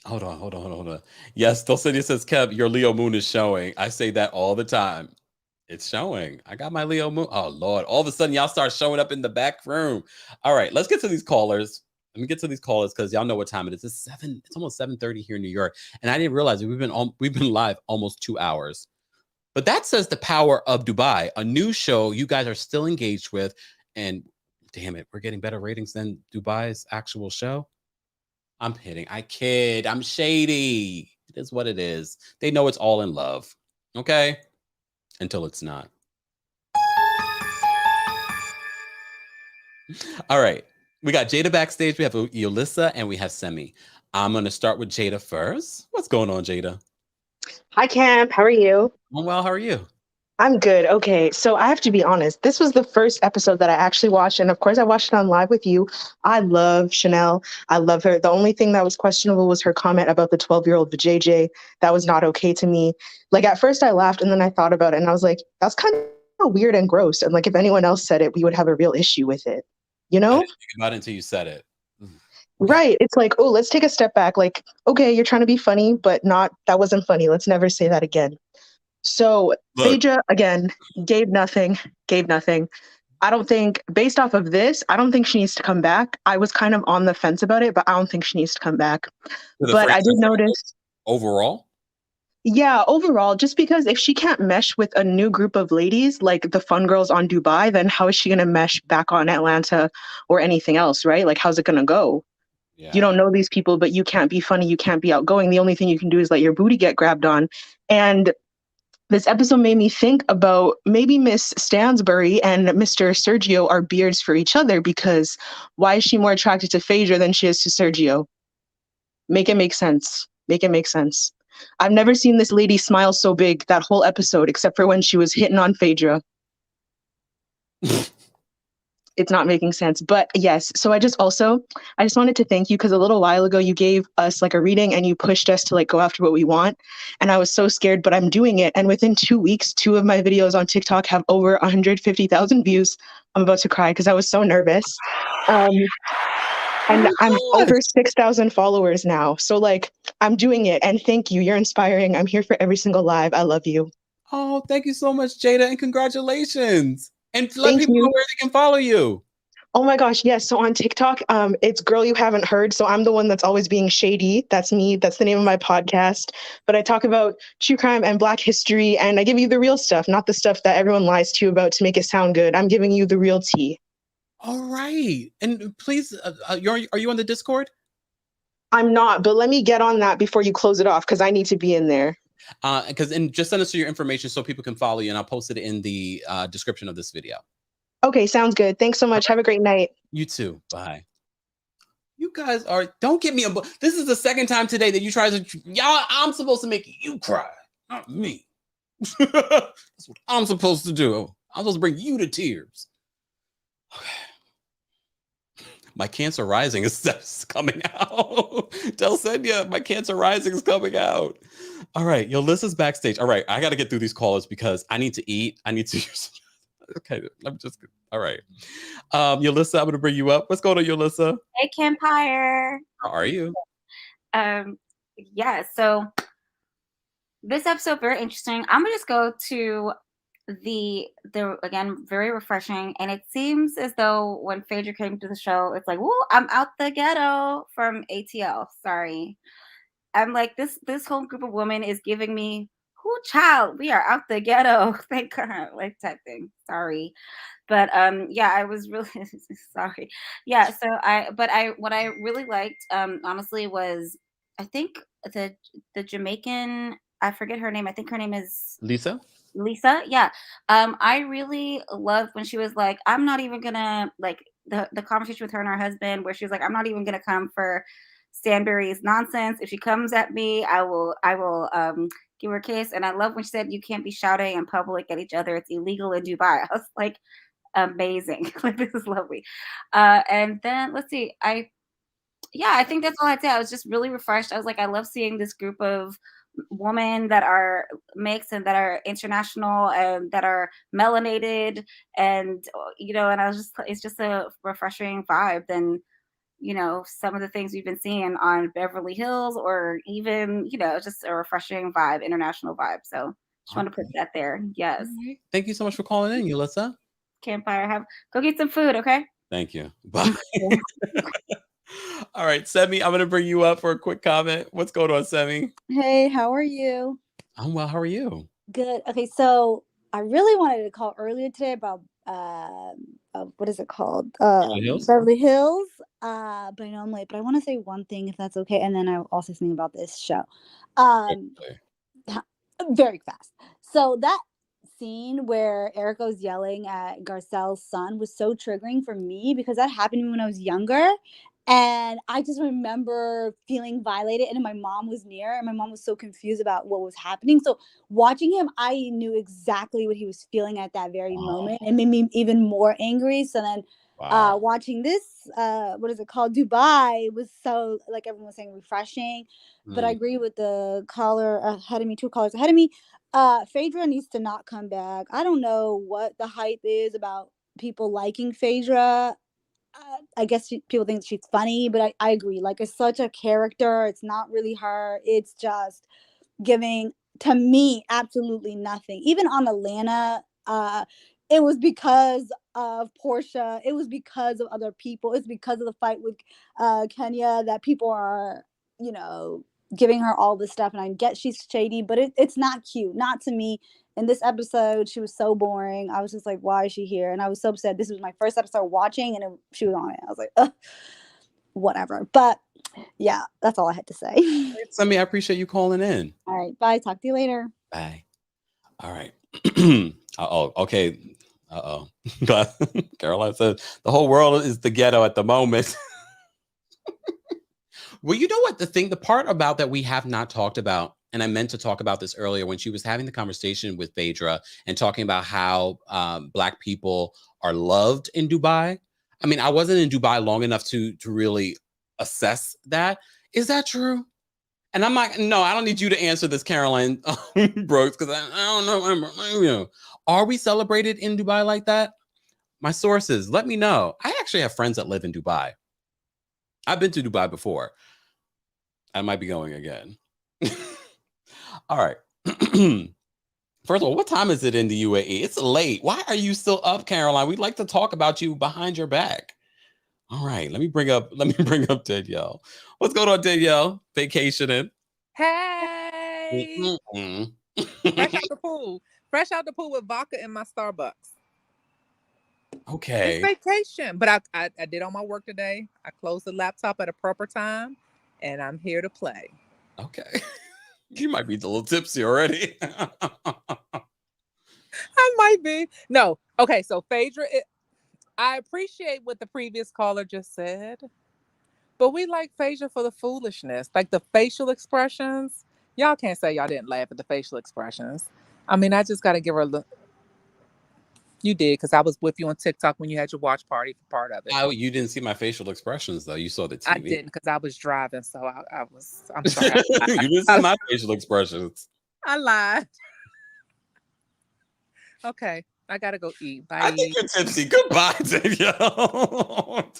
Hold on. Yes, Dulcinea says, Kev, your Leo moon is showing. I say that all the time. It's showing. I got my Leo moon. Oh, Lord. All of a sudden, y'all start showing up in the back room. All right, let's get to these callers. Let me get to these callers because y'all know what time it is. It's almost 7:30 here in New York. And I didn't realize we've been live almost 2 hours. But that says the power of Dubai, a new show you guys are still engaged with. And damn it, we're getting better ratings than Dubai's actual show. I'm kidding. I kid. I'm shady. It is what it is. They know it's all in love. Okay? Until it's not. All right. We got Jada backstage. We have Yulissa and we have Semi. I'm going to start with Jada first. What's going on, Jada? Hi, Camp. How are you? I'm well. How are you? I'm good. Okay, so I have to be honest. This was the first episode that I actually watched. And of course, I watched it on live with you. I love Chanel. I love her. The only thing that was questionable was her comment about the 12-year-old JJ. That was not okay to me. Like, at first I laughed and then I thought about it and I was like, that's kind of weird and gross. And like, if anyone else said it, we would have a real issue with it. You know? I didn't think about it until you said it. Right. It's like, oh, let's take a step back. Like, okay, you're trying to be funny, but that wasn't funny. Let's never say that again. So Phaedra, again, gave nothing. I don't think, based off of this, I don't think she needs to come back. I was kind of on the fence about it, but I don't think she needs to come back. But I did notice. Overall? Yeah, overall, just because if she can't mesh with a new group of ladies, like the fun girls on Dubai, then how is she going to mesh back on Atlanta or anything else, right? Like, how's it going to go? Yeah. You don't know these people, but you can't be funny. You can't be outgoing. The only thing you can do is let your booty get grabbed on. And This episode made me think about maybe Miss Stansbury and Mr. Sergio are beards for each other, because why is she more attracted to Phaedra than she is to Sergio? Make it make sense. Make it make sense. I've never seen this lady smile so big that whole episode, except for when she was hitting on Phaedra. It's not making sense. But yes, so I just wanted to thank you, because a little while ago you gave us like a reading and you pushed us to like go after what we want. And I was so scared, but I'm doing it. And within 2 weeks, 2 of my videos on TikTok have over 150,000 views. I'm about to cry because I was so nervous. And I'm over 6,000 followers now. So like, I'm doing it. And thank you. You're inspiring. I'm here for every single live. I love you. Oh, thank you so much, Jada, and congratulations. And let Thank people you. know where they can follow you. Oh my gosh, yes. So on TikTok, it's Girl You Haven't Heard. So I'm the one that's always being shady. That's me. That's the name of my podcast. But I talk about true crime and Black history, and I give you the real stuff, not the stuff that everyone lies to you about to make it sound good. I'm giving you the real tea. All right. And please, are you on the Discord? I'm not, but let me get on that before you close it off, because I need to be in there. And just send us your information so people can follow you, and I'll post it in the description of this video. Okay, sounds good. Thanks so much. Have a great night. You too. Bye. You guys don't get me this is the second time today that you try to, I'm supposed to make you cry, not me. That's what I'm supposed to do. I'm supposed to bring you to tears. Okay. My Cancer Rising is coming out. Del said, yeah, my Cancer Rising is coming out. All right, Yolisa's backstage. All right, I got to get through these callers because I need to eat. I need to use. Okay, all right. Yolisa, I'm going to bring you up. What's going on, Yolisa? Hey, Kempire. How are you? Yeah, so this episode, very interesting. I'm going to just go to the again, very refreshing. And it seems as though when Phaedra came to the show, it's like, whoa, I'm out the ghetto from ATL. Sorry. I'm like, this whole group of women is giving me, who child, we are out the ghetto. Thank God, like type thing. Sorry. But yeah, I was really sorry. Yeah, so what I really liked, honestly, was I think the Jamaican, I forget her name. I think her name is Lesa. Yeah. I really loved when she was like, I'm not even gonna, like, the conversation with her and her husband where she was like, I'm not even gonna come for Stanbury's nonsense. If she comes at me, I will give her a kiss. And I love when she said, you can't be shouting in public at each other. It's illegal in Dubai. I was like, amazing. Like, this is lovely. And then let's see. I think that's all I'd say. I was just really refreshed. I was like, I love seeing this group of women that are mixed and that are international and that are melanated, and and I was just, it's just a refreshing vibe than some of the things we've been seeing on Beverly Hills, or even just a refreshing vibe, international vibe. So just want to put that there. Yes. Thank you so much for calling in, Yolisa. Kempire, go get some food, okay? Thank you. Bye. All right, Semi, I'm going to bring you up for a quick comment. What's going on, Semi? Hey, how are you? I'm well. How are you? Good. Okay, so I really wanted to call earlier today about what is it called? Beverly Hills. But I know I'm late. But I want to say one thing, if that's okay, and then I'll also say something about this show. Very fast. So that scene where Erica was yelling at Garcelle's son was so triggering for me, because that happened to me when I was younger. And I just remember feeling violated, and my mom was near, and my mom was so confused about what was happening. So watching him, I knew exactly what he was feeling at that very moment, and made me even more angry. So then watching this, what is it called? Dubai, was so, like everyone was saying, refreshing. But I agree with the caller ahead of me, 2 callers ahead of me. Phaedra needs to not come back. I don't know what the hype is about people liking Phaedra. I guess people think she's funny, but I agree. Like, it's such a character. It's not really her. It's just giving, to me, absolutely nothing. Even on Atlanta, it was because of Portia. It was because of other people. It's because of the fight with Kenya that people are, giving her all this stuff. And I get she's shady, but it's not cute. Not to me. In this episode, she was so boring. I was just like, why is she here? And I was so upset. This was my first episode watching, and she was on it. I was like, ugh, whatever. But yeah, that's all I had to say. Sammy, I appreciate you calling in. All right. Bye. Talk to you later. Bye. All right. Uh-oh. Okay. Uh-oh. Caroline said the whole world is the ghetto at the moment. Well, you know what? The part about that we have not talked about, and I meant to talk about this earlier when she was having the conversation with Phaedra and talking about how Black people are loved in Dubai. I mean, I wasn't in Dubai long enough to really assess that. Is that true? And I'm like, no, I don't need you to answer this, Caroline Brooks, because I don't know. Are we celebrated in Dubai like that? My sources, let me know. I actually have friends that live in Dubai. I've been to Dubai before. I might be going again. All right. First of all, what time is it in the UAE? It's late. Why are you still up, Caroline? We'd like to talk about you behind your back. All right, let me bring up Danielle. What's going on, Danielle? Vacationing. Hey. Fresh out the pool. Fresh out the pool with vodka in my Starbucks. Okay. It's vacation. But I did all my work today. I closed the laptop at a proper time, and I'm here to play. Okay. You might be a little tipsy already. I might be. No. Okay, so Phaedra, I appreciate what the previous caller just said, but we like Phaedra for the foolishness, like the facial expressions. Y'all can't say y'all didn't laugh at the facial expressions. I mean, I just got to give her a look. You did, because I was with you on TikTok when you had your watch party for part of it. Oh, you didn't see my facial expressions, though. You saw the TV. I didn't, because I was driving, so I'm sorry. You didn't see my facial expressions. I lied. Okay, I got to go eat. Bye. I think you're tipsy. Goodbye, Danielle.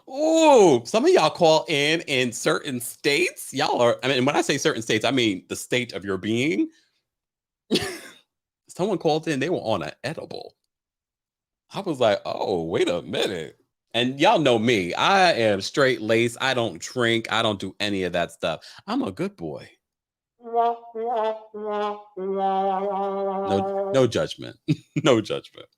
Oh, some of y'all call in certain states. Y'all are, I mean, when I say certain states, I mean the state of your being. Someone called in, they were on an edible. I was like, oh, wait a minute. And y'all know me. I am straight lace. I don't drink. I don't do any of that stuff. I'm a good boy. No judgment. No judgment.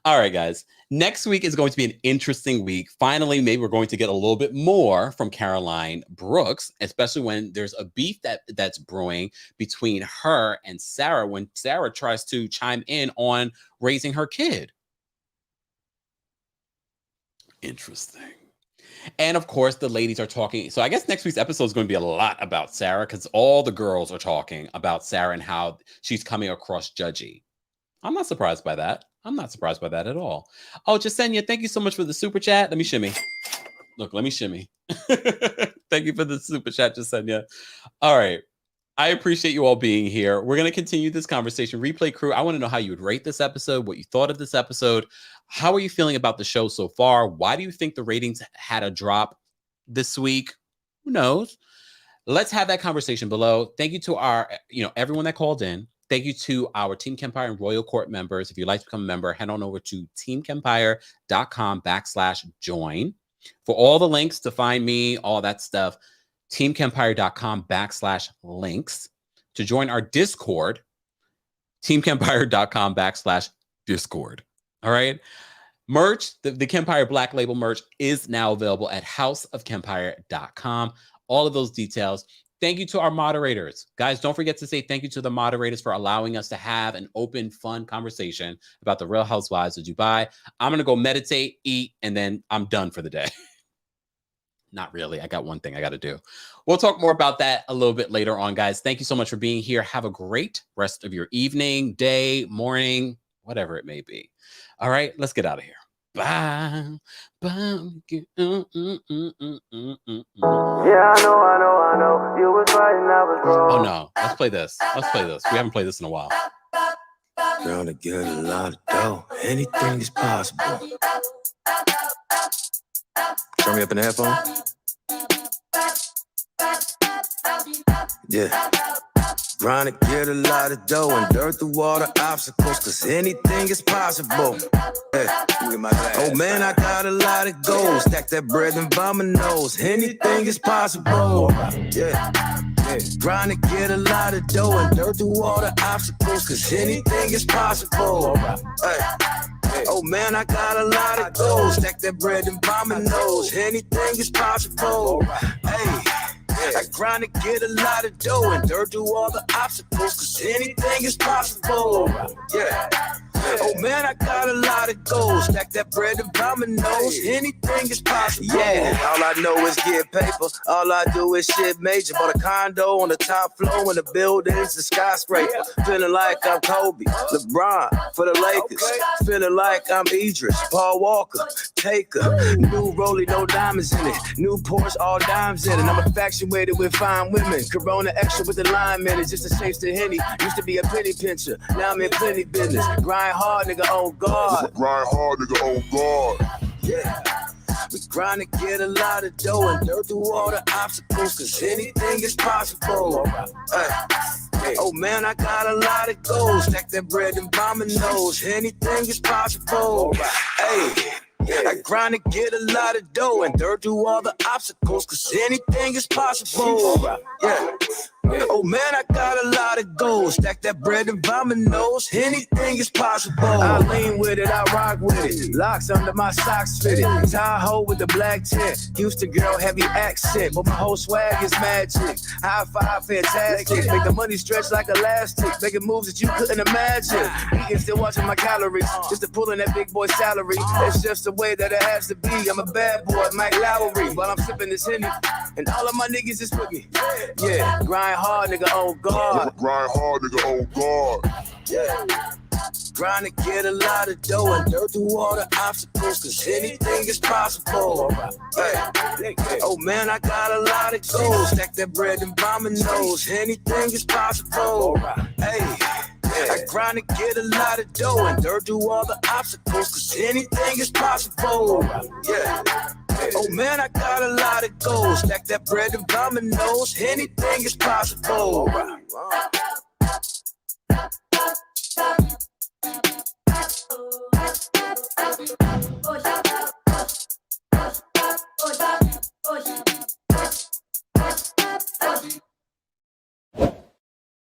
All right, guys. Next week is going to be an interesting week. Finally, maybe we're going to get a little bit more from Caroline Brooks, especially when there's a beef that's brewing between her and Sarah when Sarah tries to chime in on raising her kid. Interesting. And of course, the ladies are talking. So I guess next week's episode is going to be a lot about Sarah because all the girls are talking about Sarah and how she's coming across judgy. I'm not surprised by that. I'm not surprised by that at all. Oh, Jasenia, thank you so much for the super chat. Let me shimmy. Look, let me shimmy. Thank you for the super chat, Jasenia. All right. I appreciate you all being here. We're going to continue this conversation. Replay crew, I want to know how you would rate this episode, what you thought of this episode. How are you feeling about the show so far? Why do you think the ratings had a drop this week? Who knows? Let's have that conversation below. Thank you to our, everyone that called in. Thank you to our Team Kempire and Royal Court members. If you'd like to become a member, head on over to teamkempire.com/join. For all the links to find me, all that stuff, teamkempire.com/links. To join our Discord, teamkempire.com/discord. All right. Merch, the Kempire Black Label merch is now available at houseofkempire.com. All of those details. Thank you to our moderators. Guys, don't forget to say thank you to the moderators for allowing us to have an open, fun conversation about the Real Housewives of Dubai. I'm going to go meditate, eat, and then I'm done for the day. Not really. I got one thing I got to do. We'll talk more about that a little bit later on, guys. Thank you so much for being here. Have a great rest of your evening, day, morning, whatever it may be. All right, let's get out of here. Bye. Bye. Yeah, I know. You was right and I was wrong. Oh no, let's play this. We haven't played this in a while. Girl, to get a lot of dough. Anything is possible. Turn me up in the headphones. Yeah. Trying to get a lot of dough and dirt through all the obstacles, cause anything is possible. Hey. Oh man, I got a lot of goals. Stack that bread and by my nose. Anything is possible. Yeah. Trying to get a lot of dough and dirt through all the obstacles, cause anything is possible. Hey. Oh man, I got a lot of goals. Stack that bread and by my nose. Anything is possible. Hey. I grind to get a lot of dough and dirt through all the obstacles, cause anything is possible. Yeah. Oh man, I got a lot of goals. Stack that bread and dominoes. Anything is possible. Yeah, all I know is get paper. All I do is shit major. Bought a condo on the top floor and the building's a skyscraper. Feeling like I'm Kobe, LeBron for the Lakers. Feeling like I'm Idris, Paul Walker, Taker. New Rollie, no diamonds in it. New Porsche, all dimes in it. I'm infatuated with fine women. Corona extra with the lime in it. Just a chase to Henny. Used to be a penny pincher. Now I'm in plenty business. Grind hard, nigga, on guard. Grind hard, nigga, on guard. Yeah. We grind to get a lot of dough and dirt through all the obstacles, cause anything is possible. Oh man, I got a lot of goals. Stack that bread and dominoes. Anything is possible. Hey. I grind to get a lot of dough and dirt through all the obstacles, cause anything is possible. Yeah. Oh man, I got a lot of goals. Stack that bread and dominoes. Anything is possible. I lean with it, I rock with it. Locks under my socks fitted. Tahoe with the black tint. Houston girl, heavy accent, but my whole swag is magic. High five, fantastic. Make the money stretch like elastic. Making moves that you couldn't imagine. Eating, still watching my calories. Just to pull in that big boy salary. It's just the way that it has to be. I'm a bad boy, Mike Lowry. While I'm sipping this Henny, and all of my niggas is with me. Yeah, grind hard, nigga, on guard. Grind hard, nigga, on guard. Yeah. Grind to get a lot of dough and dirt through all the obstacles, cause anything is possible. Hey. Oh man, I got a lot of goals. Stack that bread and dominoes. Anything is possible. Hey. I grind to get a lot of dough and dirt through all the obstacles, cause anything is possible. Yeah. Oh man, I got a lot of goals. Stack that bread and dominoes. Anything is possible. Oh,